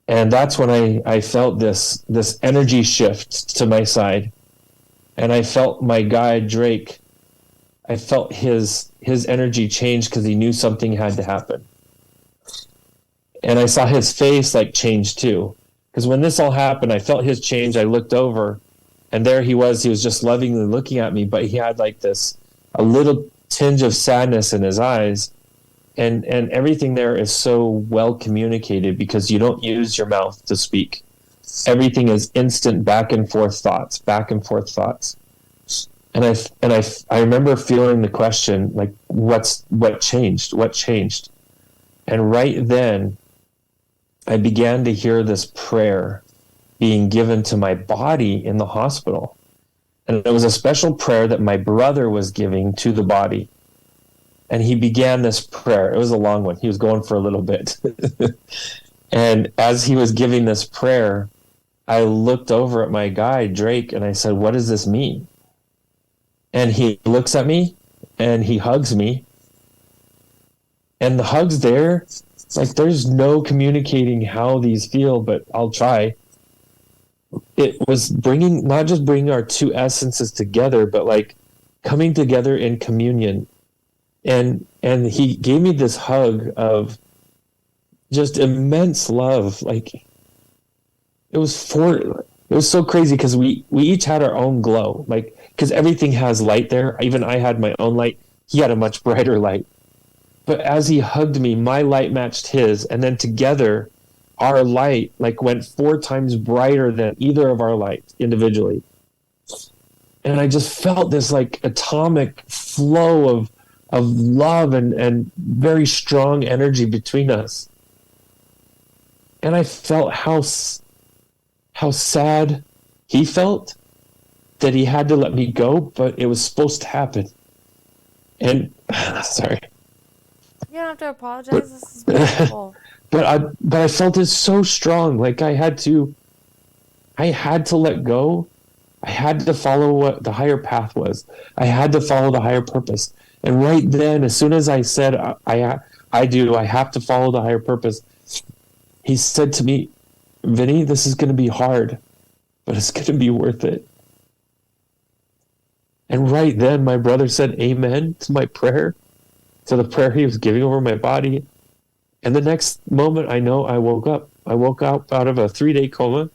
And that's when I felt this energy shift to my side. And I felt my guide, Drake, I felt his energy change because he knew something had to happen. And I saw his face like change too. Because when this all happened, I felt his change. I looked over, And there he was just lovingly looking at me, but he had like a little tinge of sadness in his eyes. And everything there is so well communicated because you don't use your mouth to speak. Everything is instant back and forth thoughts. And I remember feeling the question, like, what changed? And right then I began to hear this prayer being given to my body in the hospital. And it was a special prayer that my brother was giving to the body. And he began this prayer. It was a long one. He was going for a little bit. And as he was giving this prayer, I looked over at my guy, Drake, and I said, what does this mean? And he looks at me and he hugs me. And the hugs there, like there's no communicating how these feel, but I'll try. It was not just bringing our two essences together, but like coming together in communion. And he gave me this hug of just immense love. Like it was so crazy because we each had our own glow, like, because everything has light there. Even I had my own light. He had a much brighter light. But as he hugged me, my light matched his, and then together our light like went 4 times brighter than either of our lights individually. And I just felt this like atomic flow of love and very strong energy between us. And I felt how sad he felt that he had to let me go, but it was supposed to happen. And sorry. You don't have to apologize. This is beautiful. But I felt it so strong. Like I had to let go. I had to follow what the higher path was. I had to follow the higher purpose. And right then, as soon as I said, I have to follow the higher purpose, he said to me, Vinney, this is going to be hard, but it's going to be worth it. And right then, my brother said amen to my prayer, to the prayer he was giving over my body. And the next moment, I know I woke up. I woke up out of a 3-day coma.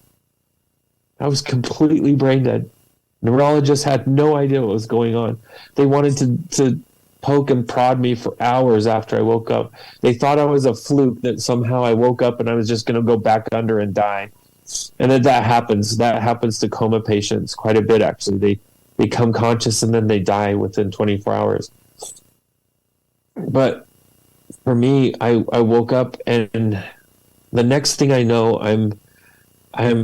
I was completely brain dead. Neurologists had no idea what was going on. They wanted to poke and prod me for hours after I woke up. They thought I was a fluke, that somehow I woke up and I was just going to go back under and die. And then that happens. That happens to coma patients quite a bit, actually. They become conscious and then they die within 24 hours. But for me, I woke up, and the next thing I know, I'm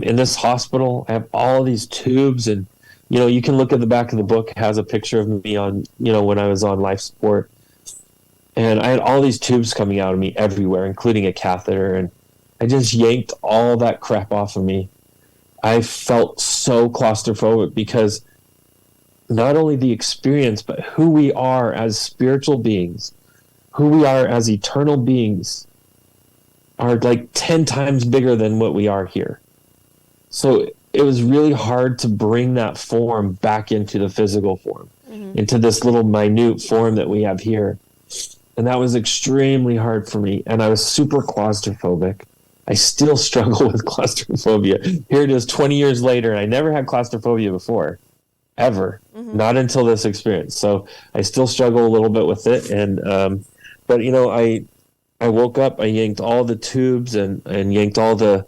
in this hospital. I have all these tubes, and you can look at the back of the book. It has a picture of me on, when I was on life support. And I had all these tubes coming out of me everywhere, including a catheter. And I just yanked all that crap off of me. I felt so claustrophobic because not only the experience, but who we are as spiritual beings, who we are as eternal beings, are like 10 times bigger than what we are here. So it was really hard to bring that form back into the physical form, into this little minute form that we have here. And that was extremely hard for me. And I was super claustrophobic. I still struggle with claustrophobia. Here it is 20 years later, and I never had claustrophobia before, ever. Not until this experience. So I still struggle a little bit with it. And, but I woke up, I yanked all the tubes and yanked all the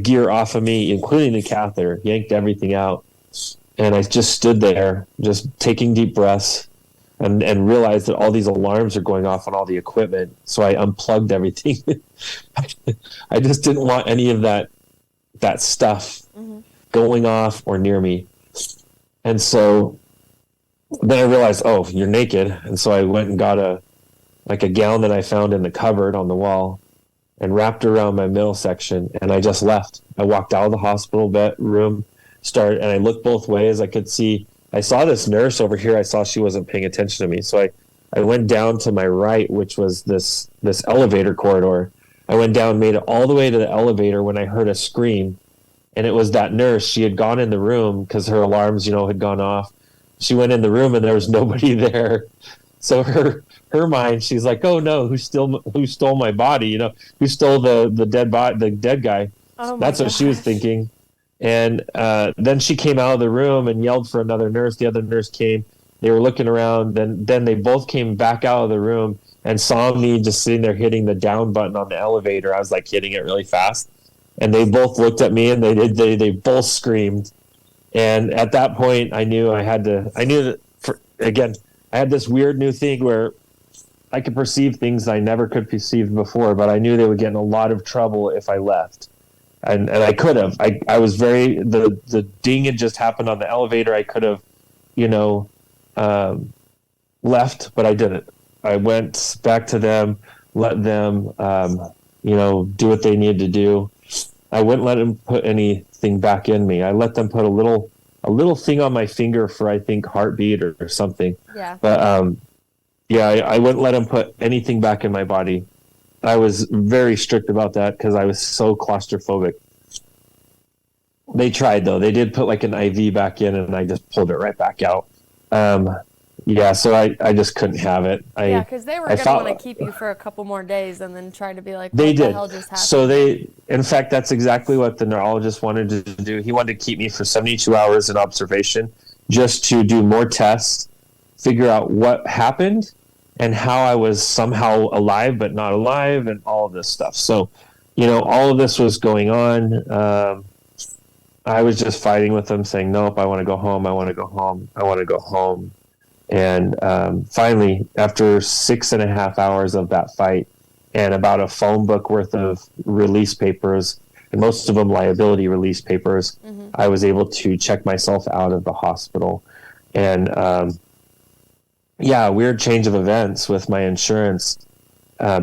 gear off of me, including the catheter, yanked everything out. And I just stood there, just taking deep breaths, and realized that all these alarms are going off on all the equipment. So I unplugged everything. I just didn't want any of that stuff going off or near me. And so then I realized, oh, you're naked. And so I went and got a gown that I found in the cupboard on the wall and wrapped around my middle section, and I just left. I walked out of the hospital room, and I looked both ways. I saw this nurse over here. I saw she wasn't paying attention to me. So I went down to my right, which was this elevator corridor. I went down, made it all the way to the elevator when I heard a scream, and it was that nurse. She had gone in the room because her alarms, had gone off. She went in the room and there was nobody there. So her mind, she's like, "Oh no, who stole my body? Who stole the dead guy?" Oh my That's what she was thinking. And then she came out of the room and yelled for another nurse. The other nurse came. They were looking around. Then they both came back out of the room and saw me just sitting there hitting the down button on the elevator. I was like hitting it really fast. And they both looked at me and they both screamed. And at that point, I knew that, again, I had this weird new thing where I could perceive things I never could perceive before, but I knew they would get in a lot of trouble if I left. And I could have. I was the ding had just happened on the elevator. I could have, left, but I didn't. I went back to them, let them, do what they needed to do. I wouldn't let them put anything back in me. I let them put a little thing on my finger for, I think, heartbeat or something. Yeah. But I wouldn't let them put anything back in my body. I was very strict about that because I was so claustrophobic. They tried, though. They did put like an IV back in, and I just pulled it right back out. So I just couldn't have it. Because they were going to want to keep you for a couple more days and then try to be like, what they the did. hell just happened? So in fact, that's exactly what the neurologist wanted to do. He wanted to keep me for 72 hours in observation just to do more tests, figure out what happened and how I was somehow alive but not alive and all of this stuff. So, all of this was going on. I was just fighting with them saying, nope, I want to go home. I want to go home. I want to go home. And finally, after 6.5 hours of that fight and about a phone book worth of release papers, and most of them liability release papers, I was able to check myself out of the hospital. And weird change of events with my insurance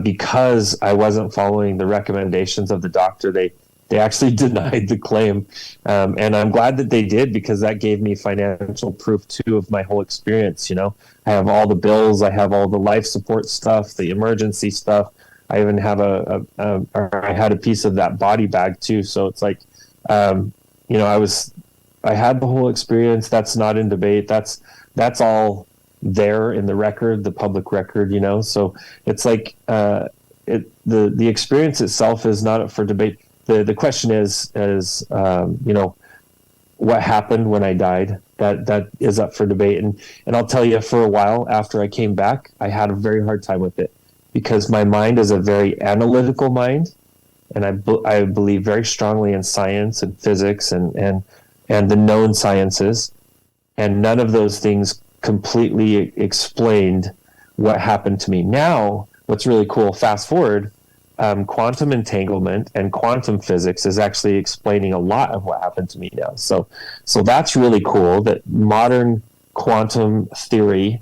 because I wasn't following the recommendations of the doctor. They actually denied the claim. And I'm glad that they did because that gave me financial proof too of my whole experience. I have all the bills, I have all the life support stuff, the emergency stuff. I even have I had a piece of that body bag too. So it's like, I had the whole experience. That's not in debate. That's all there in the record, the public record, so it's like, the experience itself is not up for debate. The question is what happened when I died? That is up for debate. And I'll tell you, for a while after I came back, I had a very hard time with it because my mind is a very analytical mind. And I believe very strongly in science and physics and the known sciences. And none of those things completely explained what happened to me. Now, what's really cool, fast forward, quantum entanglement and quantum physics is actually explaining a lot of what happened to me now. So that's really cool that modern quantum theory,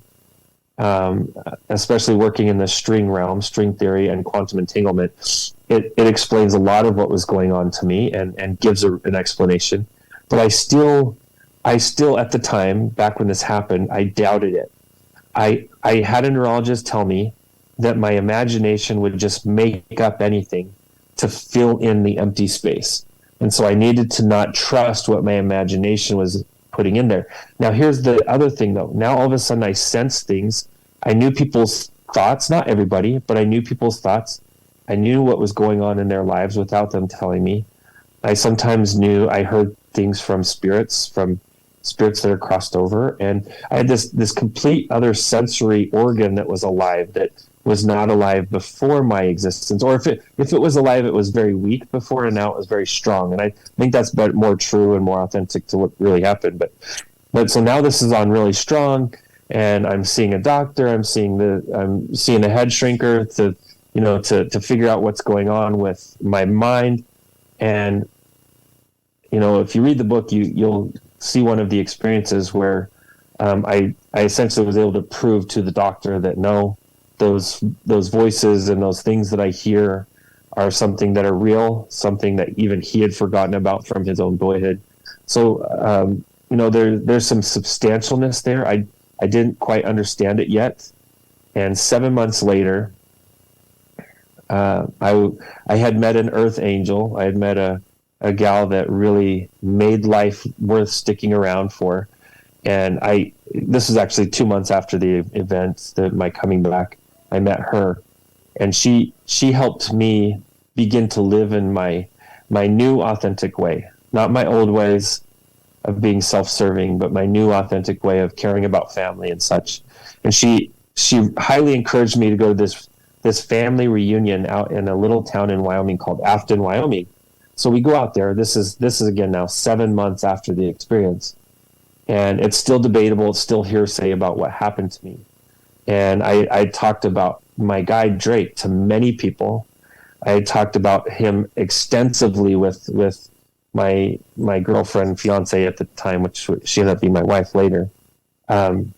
especially working in the string realm, string theory and quantum entanglement, it explains a lot of what was going on to me and gives an explanation. But I still at the time, back when this happened, I doubted it. I had a neurologist tell me that my imagination would just make up anything to fill in the empty space. And so I needed to not trust what my imagination was putting in there. Now, here's the other thing, though. Now, all of a sudden, I sense things. I knew people's thoughts, not everybody, but I knew people's thoughts. I knew what was going on in their lives without them telling me. I sometimes I heard things from spirits that are crossed over. And I had this complete other sensory organ that was alive that was not alive before my existence, or if it was alive, it was very weak before, and now it was very strong. And I think that's more true and more authentic to what really happened. But so now this is on really strong, and I'm seeing a doctor. I'm seeing a head shrinker to figure out what's going on with my mind. And if you read the book, you'll see one of the experiences where I essentially was able to prove to the doctor that no. Those voices and those things that I hear are something that are real, something that even he had forgotten about from his own boyhood. So, there's some substantialness there. I didn't quite understand it yet. And 7 months later, I had met an earth angel. I had met a gal that really made life worth sticking around for. And this was actually 2 months after the event, my coming back. I met her, and she helped me begin to live in my new authentic way. not my old ways of being self-serving, but my new authentic way of caring about family and such. And she highly encouraged me to go to this family reunion out in a little town in Wyoming called Afton, Wyoming. So we go out there. This is again now 7 months after the experience, and it's still debatable. It's still hearsay about what happened to me. And I talked about my guide Drake to many people. I talked about him extensively with my girlfriend, fiance at the time, which she ended up being my wife later. And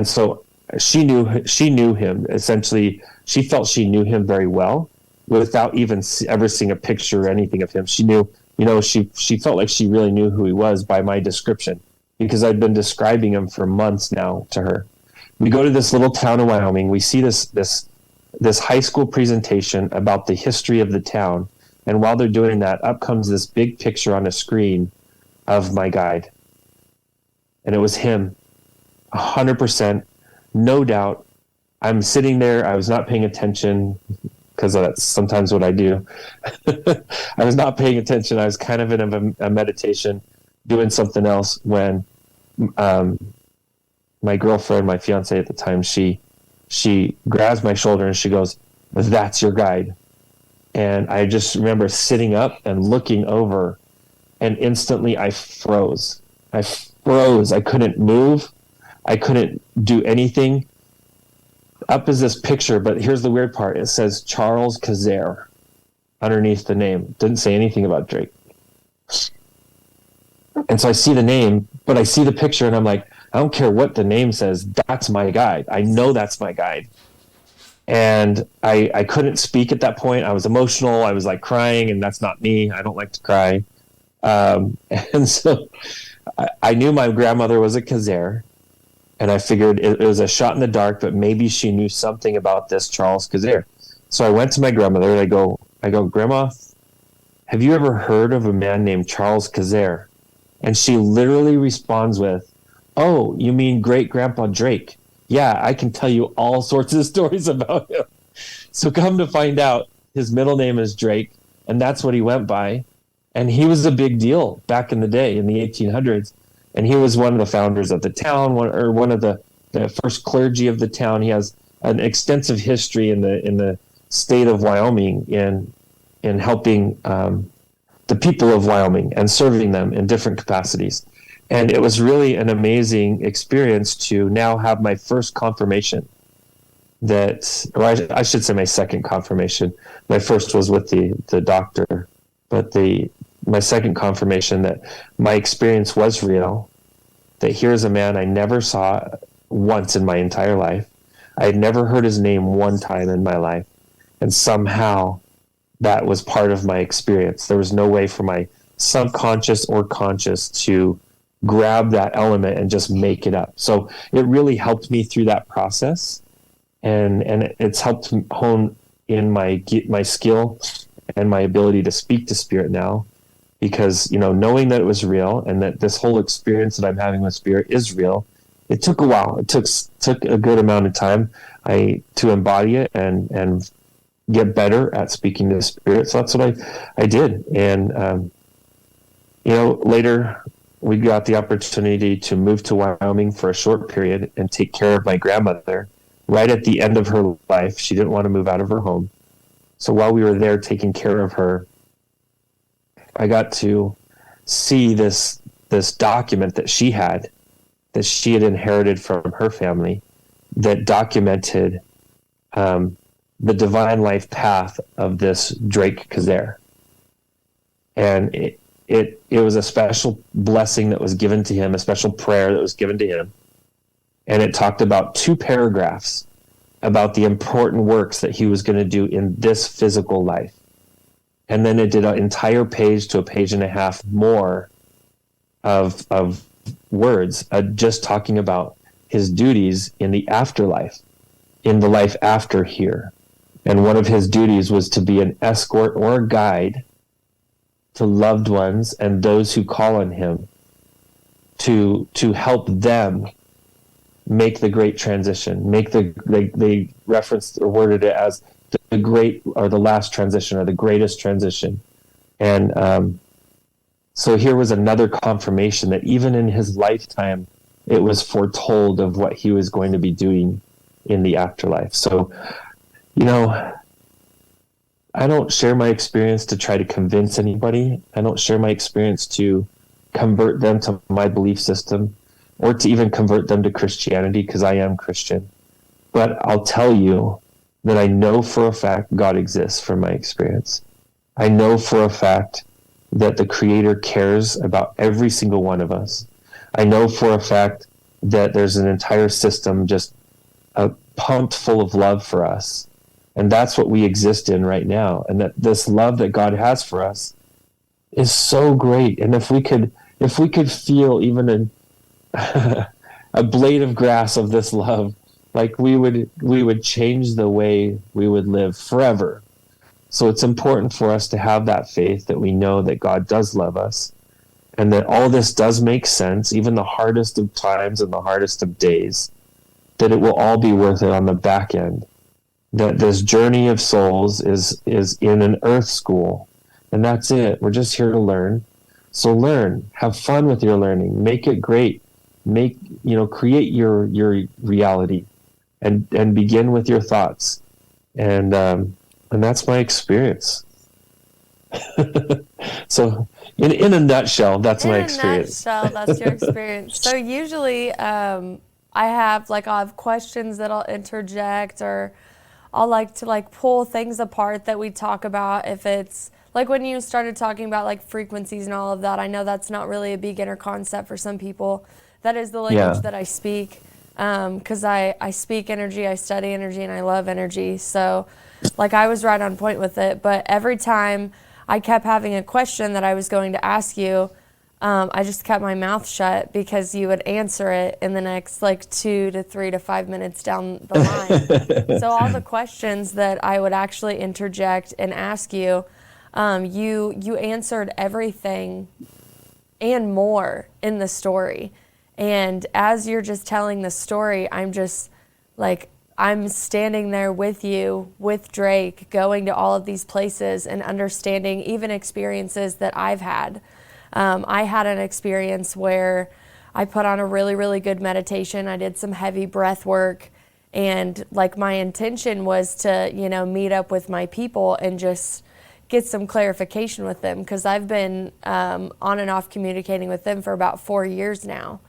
so she knew him. Essentially, she felt she knew him very well without even ever seeing a picture or anything of him. She knew, she felt like she really knew who he was by my description, because I'd been describing him for months now to her. We go to this little town in Wyoming. We see this high school presentation about the history of the town. And while they're doing that, up comes this big picture on a screen of my guide. And it was him, 100%, no doubt. I'm sitting there. I was not paying attention, because that's sometimes what I do. I was not paying attention. I was kind of in a meditation, doing something else, when my girlfriend, my fiance at the time, she grabs my shoulder and she goes, "That's your guide." And I just remember sitting up and looking over, and instantly I froze. I couldn't move. I couldn't do anything. Up is this picture, but here's the weird part. It says Charles Kazare underneath the name. Didn't say anything about Drake. And so I see the name, but I see the picture, and I'm like, I don't care what the name says. That's my guide. I know that's my guide. And I couldn't speak at that point. I was emotional. I was like crying, and that's not me. I don't like to cry. And so I knew my grandmother was a Kazare, and I figured it was a shot in the dark, but maybe she knew something about this Charles Kazare. So I went to my grandmother, and I go, "Grandma, have you ever heard of a man named Charles Kazare?" And she literally responds with, "Oh, you mean great grandpa Drake? Yeah, I can tell you all sorts of stories about him." So come to find out, his middle name is Drake, and that's what he went by. And he was a big deal back in the day, in the 1800s. And he was one of the founders of the town, one of the first clergy of the town. He has an extensive history in the state of Wyoming in helping the people of Wyoming and serving them in different capacities. And it was really an amazing experience to now have my first confirmation I should say my second confirmation. My first was with the doctor, but my second confirmation that my experience was real, that here's a man I never saw once in my entire life. I had never heard his name one time in my life. And somehow that was part of my experience. There was no way for my subconscious or conscious to grab that element and just make it up. So it really helped me through that process, and it's helped hone in my skill and my ability to speak to spirit now, because knowing that it was real and that this whole experience that I'm having with spirit is real. It took a while. It took a good amount of time to embody it and get better at speaking to the spirit. So that's what I did. And later we got the opportunity to move to Wyoming for a short period and take care of my grandmother right at the end of her life. She didn't want to move out of her home. So while we were there taking care of her, I got to see this document that she had inherited from her family, that documented the divine life path of this Drake Kazare. And it was a special blessing that was given to him, a special prayer that was given to him. And it talked about 2 paragraphs about the important works that he was going to do in this physical life. And then it did an entire page to a page and a half more of words, just talking about his duties in the afterlife, in the life after here. And one of his duties was to be an escort or a guide to loved ones and those who call on him, to help them make the great transition, they referenced or worded it as the great or the last transition or the greatest transition. And So here was another confirmation that even in his lifetime, it was foretold of what he was going to be doing in the afterlife. So, you know, I don't share my experience to try to convince anybody. I don't share my experience to convert them to my belief system or to even convert them to Christianity, because I am Christian. But I'll tell you that I know for a fact God exists from my experience. I know for a fact that the Creator cares about every single one of us. I know for a fact that there's an entire system just pumped full of love for us. And that's what we exist in right now. And that this love that God has for us is so great. And if we could feel even a blade of grass of this love, like we would change the way we would live forever. So it's important for us to have that faith that we know that God does love us and that all this does make sense, even the hardest of times and the hardest of days, that it will all be worth it on the back end. That this journey of souls is in an earth school, and that's it. We're just here to learn. So learn, have fun with your learning, make it great, create your reality, and begin with your thoughts, and that's my experience. So in a nutshell, that's my experience. In a nutshell, that's your experience. So usually I'll have questions that I'll interject, or I'll like to pull things apart that we talk about. If it's like when you started talking about like frequencies and all of that, I know that's not really a beginner concept for some people. That is the language that I speak, because I speak energy, I study energy, and I love energy. So like I was right on point with it. But every time I kept having a question that I was going to ask you, I just kept my mouth shut, because you would answer it in the next 2 to 3 to 5 minutes down the line. So all the questions that I would actually interject and ask you, you answered everything and more in the story. And as you're just telling the story, I'm just I'm standing there with you, with Drake, going to all of these places and understanding even experiences that I've had. I had an experience where I put on a really, really good meditation. I did some heavy breath work, and my intention was to, meet up with my people and just get some clarification with them, because I've been on and off communicating with them for about 4 years now.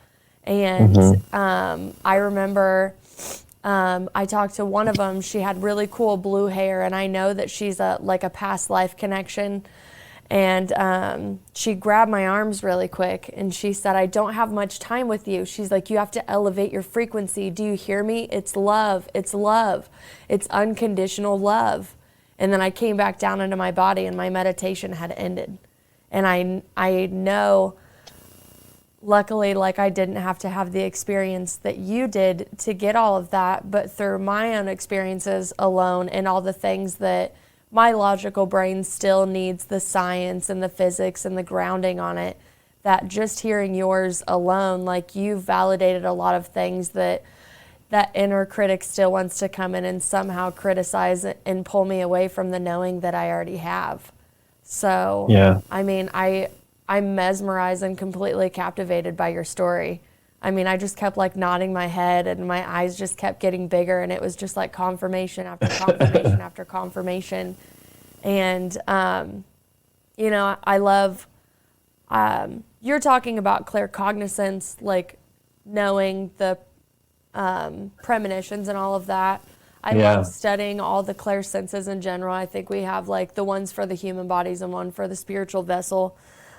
And I remember I talked to one of them. She had really cool blue hair, and I know that she's a past life connection. And she grabbed my arms really quick, and she said, I don't have much time with you. She's like, you have to elevate your frequency. Do you hear me? It's love. It's love. It's unconditional love. And then I came back down into my body, and my meditation had ended. And I know, luckily, I didn't have to have the experience that you did to get all of that, but through my own experiences alone and all the things that my logical brain still needs the science and the physics and the grounding on it, that just hearing yours alone, you've validated a lot of things that inner critic still wants to come in and somehow criticize and pull me away from the knowing that I already have. So, yeah. I mean, I'm mesmerized and completely captivated by your story. I mean, I just kept nodding my head, and my eyes just kept getting bigger, and it was just confirmation after confirmation after confirmation. And, I love, you're talking about claircognizance, knowing the premonitions and all of that. I love studying all the clairsenses in general. I think we have the ones for the human bodies and one for the spiritual vessel.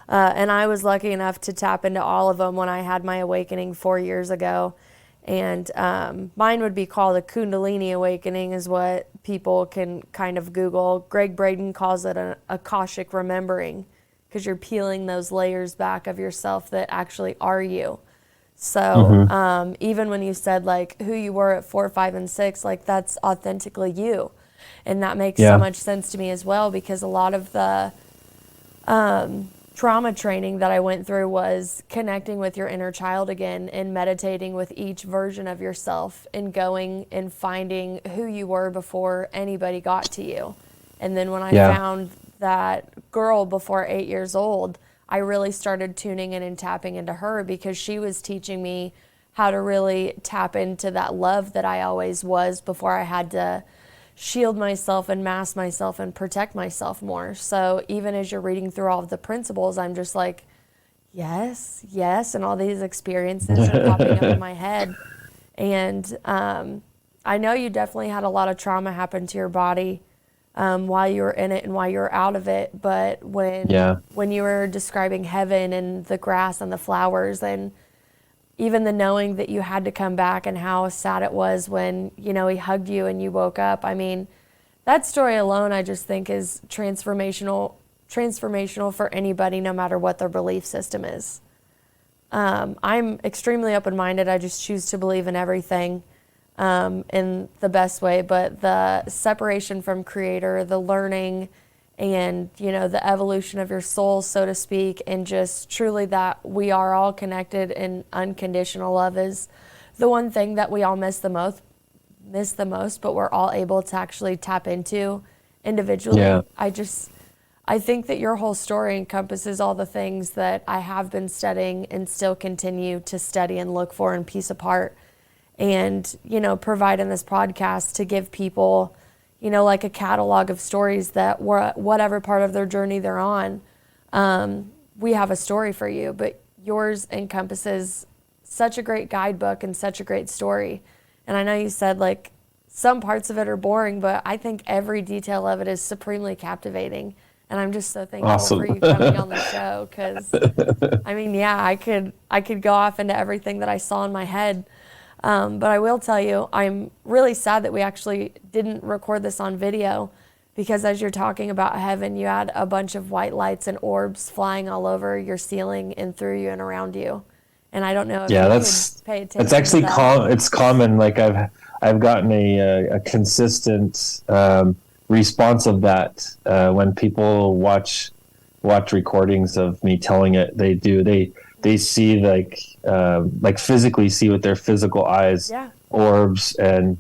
And I was lucky enough to tap into all of them when I had my awakening 4 years ago. And mine would be called a Kundalini awakening, is what people can kind of Google. Greg Braden calls it an Akashic remembering, because you're peeling those layers back of yourself that actually are you. So even when you said who you were at 4, 5, and 6, that's authentically you. And that makes so much sense to me as well, because a lot of the trauma training that I went through was connecting with your inner child again and meditating with each version of yourself and going and finding who you were before anybody got to you. And then when I found that girl before 8 years old, I really started tuning in and tapping into her, because she was teaching me how to really tap into that love that I always was before I had to shield myself and mask myself and protect myself more. So even as you're reading through all of the principles, I'm just like, yes, yes, and all these experiences are popping up in my head. And I know you definitely had a lot of trauma happen to your body while you were in it and while you were out of it. But when you were describing heaven and the grass and the flowers, and even the knowing that you had to come back, and how sad it was when, you know, he hugged you and you woke up. I mean, that story alone, I just think is transformational for anybody, no matter what their belief system is. I'm extremely open-minded. I just choose to believe in everything in the best way. But the separation from Creator, the learning, and, you know, the evolution of your soul, so to speak, and just truly that we are all connected in unconditional love is the one thing that we all miss the most, but we're all able to actually tap into individually. Yeah. I think that your whole story encompasses all the things that I have been studying and still continue to study and look for and piece apart, and, you know, provide in this podcast to give people, you know, like a catalog of stories that whatever part of their journey they're on, we have a story for you. But yours encompasses such a great guidebook and such a great story. And I know you said, like, some parts of it are boring, but I think every detail of it is supremely captivating. And I'm just so thankful for you coming on the show, because, I mean, yeah, I could go off into everything that I saw in my head. But I will tell you, I'm really sad that we actually didn't record this on video, because as you're talking about heaven, you had a bunch of white lights and orbs flying all over your ceiling and through you and around you. And I don't know if you could pay attention. It's actually it's common. Like I've gotten a consistent response of that when people watch recordings of me telling it. They see like physically see with their physical eyes, orbs and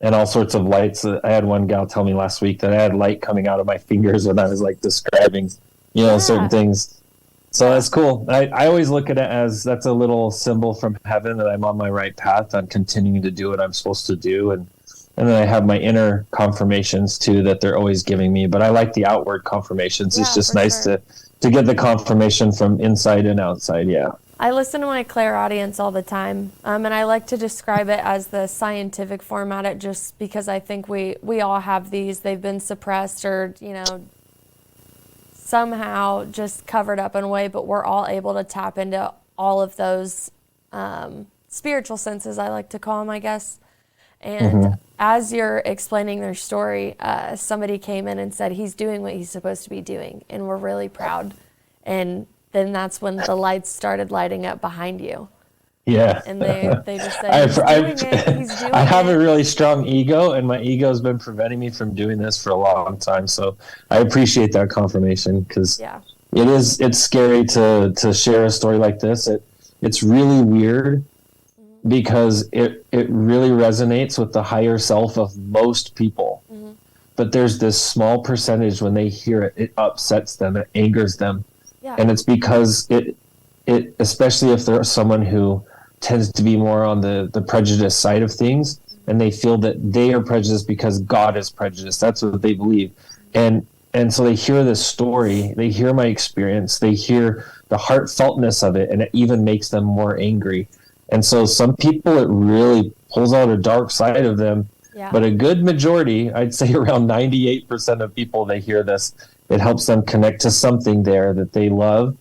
all sorts of lights. I had one gal tell me last week that I had light coming out of my fingers when I was like describing, you know, certain things. So that's cool. I always look at it as that's a little symbol from heaven that I'm on my right path. I'm continuing to do what I'm supposed to do. And then I have my inner confirmations too that they're always giving me. But I like the outward confirmations. It's just nice to get the confirmation from inside and outside. Yeah. I listen to my clairaudience all the time. And I like to describe it as the scientific format, just because I think we all have these. They've been suppressed or, you know, somehow just covered up in a way, but we're all able to tap into all of those spiritual senses, I like to call them, I guess. And as you're explaining their story, somebody came in and said, he's doing what he's supposed to be doing, and we're really proud. And then that's when the lights started lighting up behind you. Yeah. And they just said, he's doing it. I have a really strong ego, and my ego has been preventing me from doing this for a long time. So I appreciate that confirmation, because it's scary to share a story like this. It's really weird, because it really resonates with the higher self of most people. But there's this small percentage, when they hear it, it upsets them, it angers them. Yeah. And it's because it especially if there's someone who tends to be more on the prejudice side of things, and they feel that they are prejudiced because God is prejudiced. That's what they believe. And so they hear this story, they hear my experience, they hear the heartfeltness of it, and it even makes them more angry. And so some people, it really pulls out a dark side of them. Yeah. But a good majority, I'd say around 98% of people, they hear this, it helps them connect to something there that they love,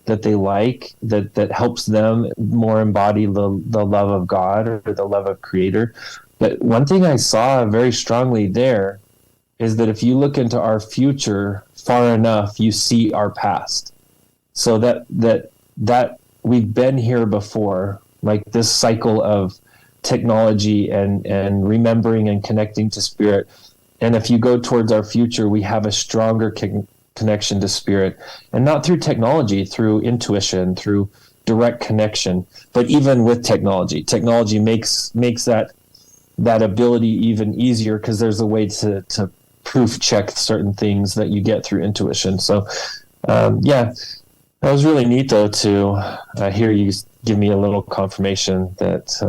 that they like, that helps them more embody the love of God or the love of Creator. But one thing I saw very strongly there is that if you look into our future far enough, you see our past. So that we've been here before, like this cycle of technology and remembering and connecting to Spirit. And if you go towards our future, we have a stronger connection to Spirit, and not through technology, through intuition, through direct connection. But even with technology makes that ability even easier, because there's a way to proof check certain things that you get through intuition. So That was really neat, though, to hear you give me a little confirmation that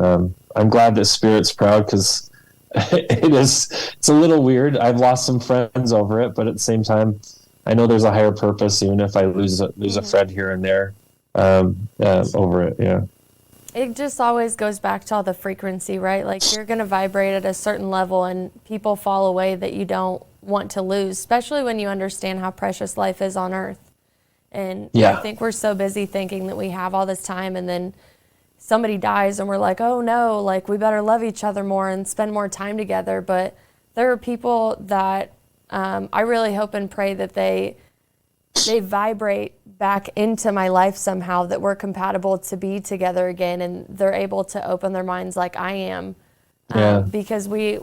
I'm glad that Spirit's proud, because it's a little weird. I've lost some friends over it, but at the same time, I know there's a higher purpose, even if I lose a friend here and there over it. Yeah. It just always goes back to all the frequency, right? Like, you're going to vibrate at a certain level, and people fall away that you don't want to lose, especially when you understand how precious life is on earth. And I think we're so busy thinking that we have all this time, and then somebody dies and we're like, oh no, like, we better love each other more and spend more time together. But there are people that I really hope and pray that they vibrate back into my life somehow, that we're compatible to be together again, and they're able to open their minds like I am. Because we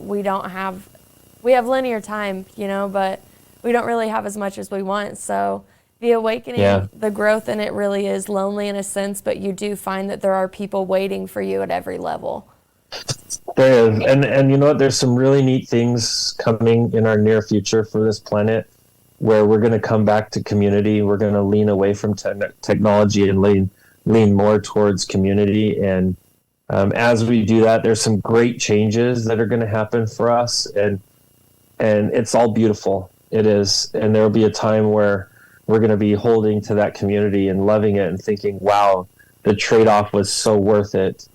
have linear time, but we don't really have as much as we want. So the awakening, the growth in it really is lonely in a sense, but you do find that there are people waiting for you at every level. There is. And you know what? There's some really neat things coming in our near future for this planet, where we're going to come back to community. We're going to lean away from technology and lean more towards community. And as we do that, there's some great changes that are going to happen for us. And it's all beautiful. It is. And there will be a time where we're going to be holding to that community and loving it and thinking, wow, the trade-off was so worth it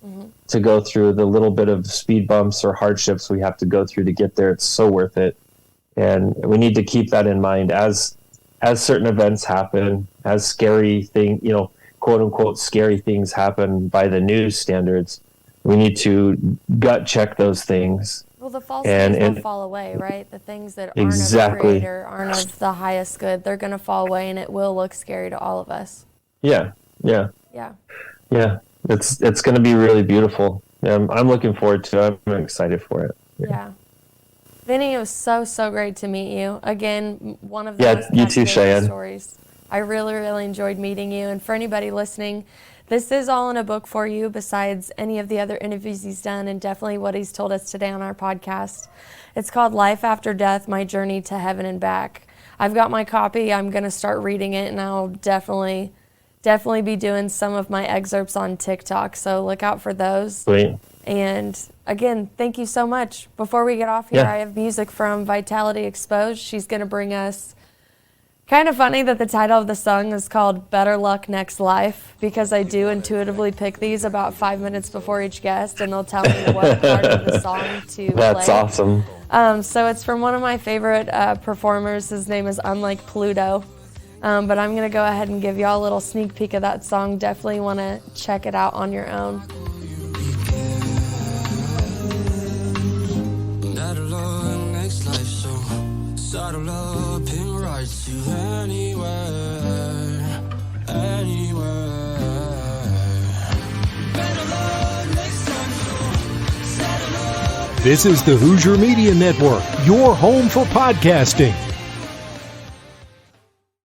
to go through the little bit of speed bumps or hardships we have to go through to get there. It's so worth it. And we need to keep that in mind as certain events happen, as scary thing, quote unquote, scary things happen by the news standards. We need to gut check those things. Well, the false things will fall away, right? The things that aren't of the Creator, aren't of the highest good, they're going to fall away, and it will look scary to all of us. Yeah. Yeah. It's going to be really beautiful. I'm looking forward to it. I'm excited for it. Yeah. Vinney, it was so great to meet you. Again, one of the most you too, Cheyenne. Stories. I really enjoyed meeting you. And for anybody listening, this is all in a book for you, besides any of the other interviews he's done, and definitely what he's told us today on our podcast. It's called Life After Death, My Journey to Heaven and Back. I've got my copy. I'm going to start reading it, and I'll definitely be doing some of my excerpts on TikTok, so look out for those. Sweet. And again, thank you so much. Before we get off here, I have music from Vitality Exposed. She's going to bring us, kind of funny that the title of the song is called Better Luck Next Life, because I do intuitively pick these about 5 minutes before each guest, and they'll tell me what part of the song to That's play. Awesome. So it's from one of my favorite performers. His name is Unlike Pluto. But I'm going to go ahead and give y'all a little sneak peek of that song. Definitely want to check it out on your own. Saddle up and ride to anywhere. This is the Hoosier Media Network, your home for podcasting.